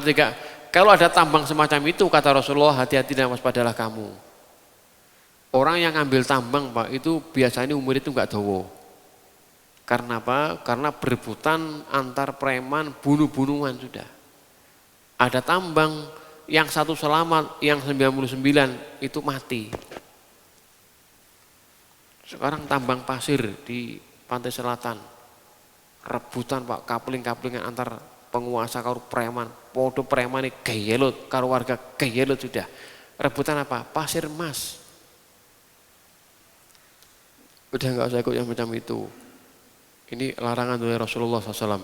kalau ada tambang semacam itu kata Rasulullah, hati-hati dan waspadalah kamu. Orang yang ambil tambang Pak itu biasanya umur itu enggak dawa. Karena apa? Karena berebutan antar preman, bunuh-bunuhan sudah. Ada tambang yang satu selamat, yang 99 itu mati. Sekarang tambang pasir di pantai selatan, rebutan Pak, kapling-kaplingan antar penguasa karo preman, podo preman ini gayelut, karo warga gayelut sudah. Rebutan apa? Pasir emas. Udah nggak usah ikut yang macam itu. Ini larangan oleh Rasulullah SAW.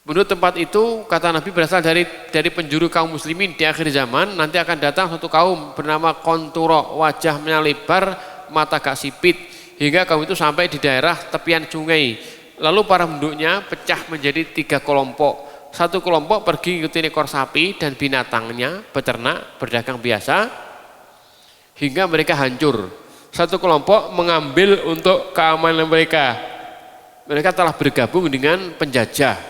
Menurut tempat itu, kata Nabi, berasal dari penjuru kaum muslimin di akhir zaman. Nanti akan datang satu kaum bernama Konturo, wajahnya lebar, mata gak sipit, hingga kaum itu sampai di daerah tepian sungai. Lalu para penduduknya pecah menjadi 3 kelompok. Satu kelompok pergi ikuti ekor sapi dan binatangnya, beternak, berdagang biasa, hingga mereka hancur. Satu kelompok mengambil untuk keamanan mereka. Mereka telah bergabung dengan penjajah.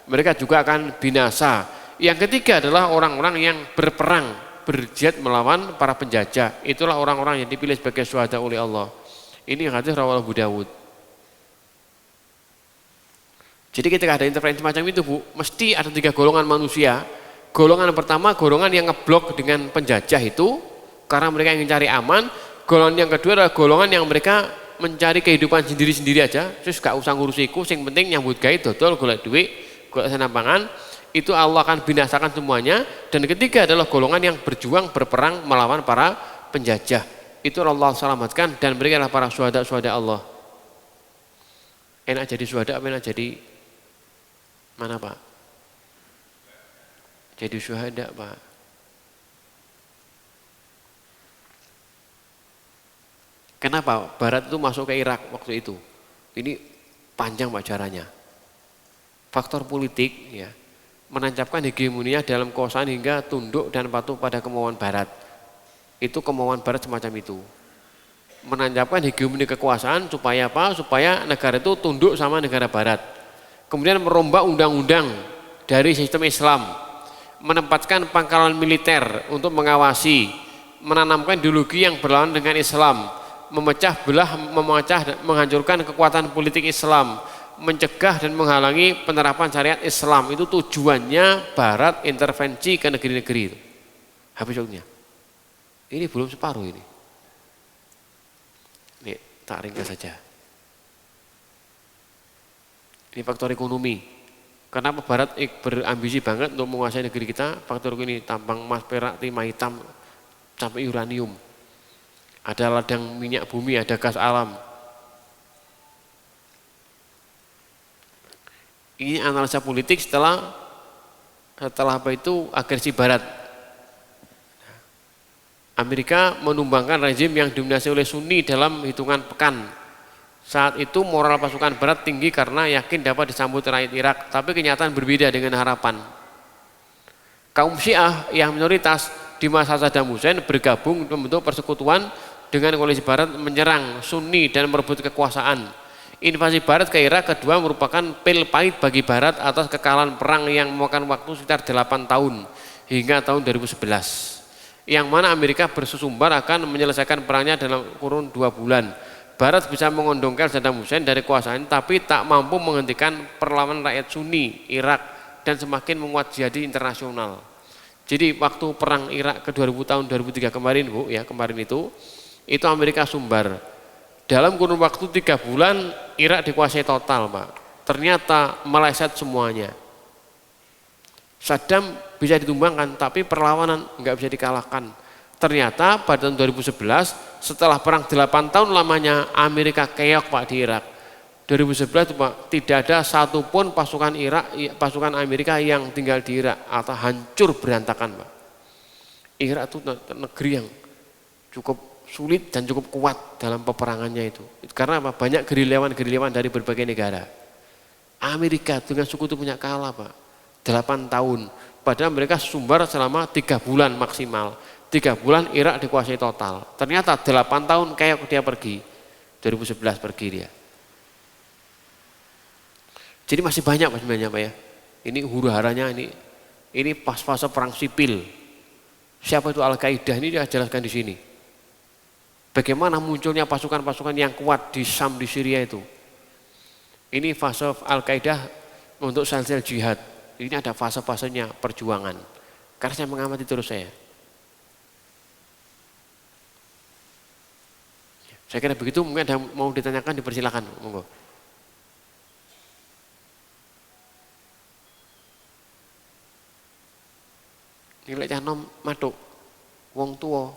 Mereka juga akan binasa. Yang ketiga adalah orang-orang yang berperang, berjihad melawan para penjajah. Itulah orang-orang yang dipilih sebagai syuhada oleh Allah. Ini hadis rawahu Abu Dawud. Jadi ketika ada intervensi macam itu, Bu, mesti ada 3 golongan manusia. Golongan pertama, golongan yang ngeblok dengan penjajah itu karena mereka ingin cari aman. Golongan yang kedua adalah golongan yang mereka mencari kehidupan sendiri-sendiri aja, terus gak usah ngurusiku, sing penting nyambut gawe, dodol, golek duit, golek senampangan. Itu Allah akan binasakan semuanya. Dan ketiga adalah golongan yang berjuang berperang melawan para penjajah. Itu Allah selamatkan dan mereka adalah para syuhada Allah. Enak jadi syuhada apa enak jadi mana, Pak? Jadi syuhada, Pak. Kenapa Barat itu masuk ke Irak waktu itu? Ini panjang Pak caranya. Faktor politik ya, menancapkan hegemoninya dalam kekuasaan hingga tunduk dan patuh pada kemauan Barat. Itu kemauan Barat semacam itu. Menancapkan hegemoni kekuasaan supaya apa? Supaya negara itu tunduk sama negara Barat. Kemudian merombak undang-undang dari sistem Islam, menempatkan pangkalan militer untuk mengawasi, menanamkan ideologi yang berlawan dengan Islam, memecah belah, menghancurkan kekuatan politik Islam, mencegah dan menghalangi penerapan syariat Islam. Itu tujuannya Barat intervensi ke negeri-negeri itu. Habis waktunya. Ini belum separuh ini. Nih, tak ringkas saja. Ini faktor ekonomi. Kenapa Barat berambisi banget untuk menguasai negeri kita? Faktor ini tambang emas, perak, timah hitam, sampai uranium. Ada ladang minyak bumi, ada gas alam. Ini analisa politik setelah apa itu agresi Barat. Amerika menumbangkan rezim yang didominasi oleh Sunni dalam hitungan pekan. Saat itu moral pasukan Barat tinggi karena yakin dapat disambut rakyat Irak, tapi kenyataan berbeda dengan harapan. Kaum Syiah yang minoritas di masa Saddam Hussein bergabung membentuk persekutuan dengan koalisi Barat menyerang Sunni dan merebut kekuasaan. Invasi Barat ke Irak kedua merupakan pil pahit bagi Barat atas kekalahan perang yang memakan waktu sekitar 8 tahun hingga tahun 2011. Yang mana Amerika bersusumbar akan menyelesaikan perangnya dalam kurun 2 bulan. Barat bisa mengondongkan Saddam Hussein dari kekuasaan tapi tak mampu menghentikan perlawanan rakyat Sunni Irak dan semakin menguat jihad internasional. Jadi waktu perang Irak ke 2000 tahun 2003 kemarin, Bu, ya kemarin itu Amerika sumbar. Dalam kurun waktu 3 bulan Irak dikuasai total, Pak. Ternyata meleset semuanya. Saddam bisa ditumbangkan tapi perlawanan nggak bisa dikalahkan. Ternyata pada tahun 2011 setelah perang 8 tahun lamanya Amerika keok, Pak, di Irak. 2011 Pak, tidak ada satupun pasukan Amerika yang tinggal di Irak atau hancur berantakan, Pak. Irak itu negeri yang cukup sulit dan cukup kuat dalam peperangannya itu. Karena apa? Banyak gerilyawan dari berbagai negara. Amerika dengan suku itu punya kalah, Pak. 8 tahun. Padahal mereka sumbar selama 3 bulan maksimal. 3 bulan Irak dikuasai total. Ternyata 8 tahun kayak dia pergi. 2011 pergi dia. Jadi masih banyak sebenarnya, Pak, ya. Ini huru-haranya ini pas fase perang sipil. Siapa itu Al-Qaeda ini dia jelaskan di sini. Bagaimana munculnya pasukan-pasukan yang kuat di Syam, di Syria itu. Ini fase Al-Qaeda untuk sel-sel jihad. Ini ada fase-fasenya perjuangan. Karena saya mengamati terus saya. Saya kira begitu, mungkin ada mau ditanyakan, dipersilakan, monggo. Nilai canom matuk, wong tua,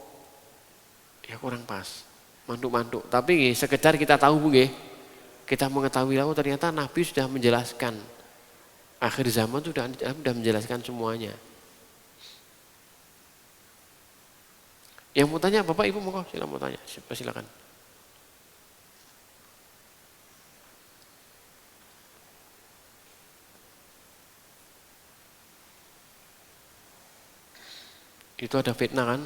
ya kurang pas. mantuk-mantuk. Tapi sekedar kita tahu Bu nggih. Kita mengetahui oh ternyata Nabi sudah menjelaskan. Akhir zaman sudah menjelaskan semuanya. Yang mau tanya Bapak Ibu monggo silakan mau tanya. Silakan. Itu ada fitnah kan?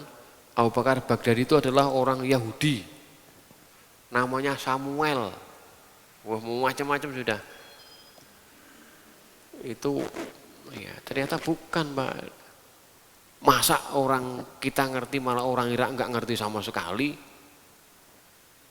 Abu Bakar Baghdadi itu adalah orang Yahudi. Namanya Samuel. Wah, macam-macam sudah. Itu ya ternyata bukan, Pak. Masa orang kita ngerti malah orang Irak enggak ngerti sama sekali.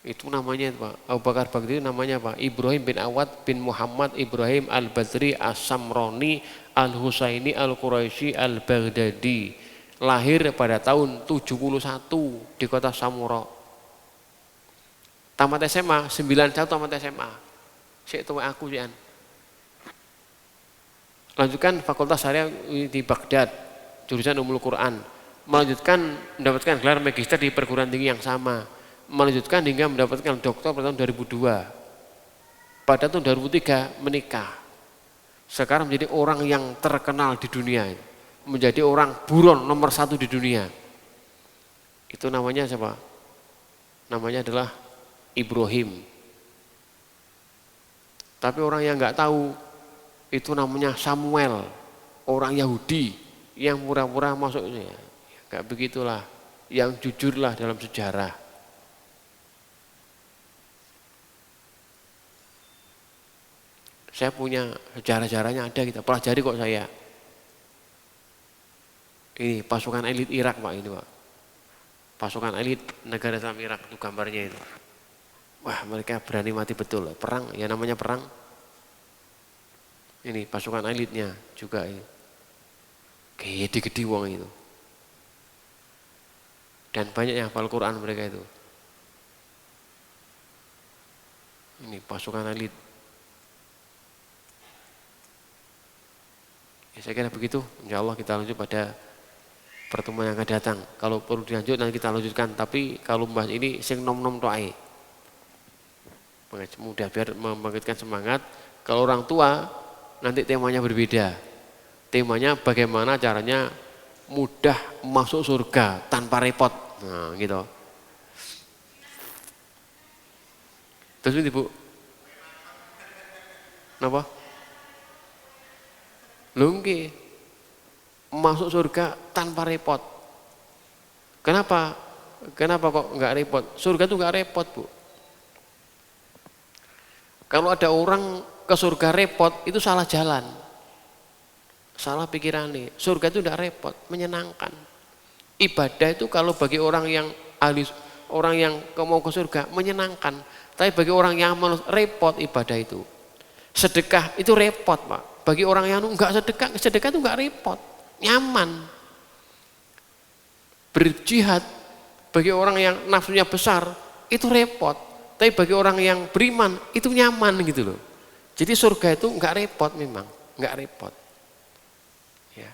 Itu namanya Pak. Abu Bakar Baghdadi namanya Pak Ibrahim bin Awad bin Muhammad Ibrahim Al-Badri As-Samrani Al-Husaini Al-Quraisy Al-Baghdadi. Lahir pada tahun 71 di kota Samura. Tamat SMA 91 tamat SMA. Sik tuwek aku sian. Lanjutkan Fakultas Syariah di Baghdad, jurusan Ummul Quran. Melanjutkan mendapatkan gelar magister di perguruan tinggi yang sama. Melanjutkan hingga mendapatkan doktor pada tahun 2002. Pada tahun 2003 menikah. Sekarang menjadi orang yang terkenal di dunia. Menjadi orang buron nomor 1 di dunia. Itu namanya siapa? Namanya adalah Ibrahim. Tapi orang yang nggak tahu itu namanya Samuel, orang Yahudi yang pura-pura masuknya. Nggak begitulah, yang jujurlah dalam sejarah. Saya punya sejarah-sejarahnya ada, kita pelajari kok saya. Ini pasukan elit Irak Pak, ini Pak. Pasukan elit negara Islam Irak itu gambarnya itu. Wah mereka berani mati betul, perang, ya namanya perang. Ini pasukan elitnya juga ini. Gede-gede wong itu. Dan banyak yang hafal Quran mereka itu. Ini pasukan elit. Ya, saya kira begitu. Insya Allah kita lanjut pada pertemuan yang akan datang. Kalau perlu dilanjut nanti kita lanjutkan. Tapi kalau membahas ini sing nom-nom to'ai. Mudah biar membangkitkan semangat. Kalau orang tua nanti temanya berbeda. Temanya bagaimana caranya mudah masuk surga tanpa repot. Nah gitu. Terus ini Bu. Kenapa? Lungki. Masuk surga tanpa repot. Kenapa? Kenapa kok enggak repot? Surga itu enggak repot Bu. Kalau ada orang ke surga repot itu salah jalan. Salah pikiran nih. Surga itu enggak repot, menyenangkan. Ibadah itu kalau bagi orang yang ahli, orang yang mau ke surga menyenangkan. Tapi bagi orang yang repot ibadah itu. Sedekah itu repot Pak. Bagi orang yang enggak sedekah, sedekah itu enggak repot. Nyaman. Berjihad bagi orang yang nafsunya besar itu repot, tapi bagi orang yang beriman itu nyaman gitu loh. Jadi surga itu enggak repot memang, enggak repot. Ya.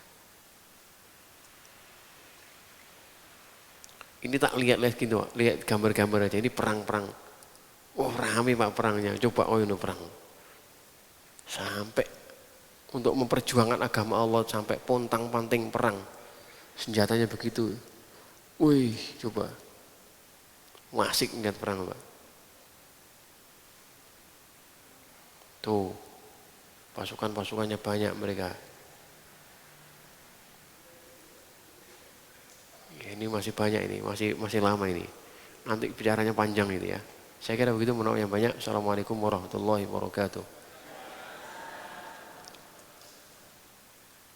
Ini tak lihat gitu, lihat gambar-gambar aja. Ini perang-perang. Oh rame Pak perangnya. Coba ini perang. Sampai untuk memperjuangkan agama Allah sampai pontang-panting perang. Senjatanya begitu. Wih, coba. Asik lihat perang, Pak. Tuh. Pasukan-pasukannya banyak mereka. Ya, ini masih banyak ini, masih lama ini. Nanti bicaranya panjang ini ya. Saya kira begitu, menurut yang banyak. Assalamualaikum warahmatullahi wabarakatuh.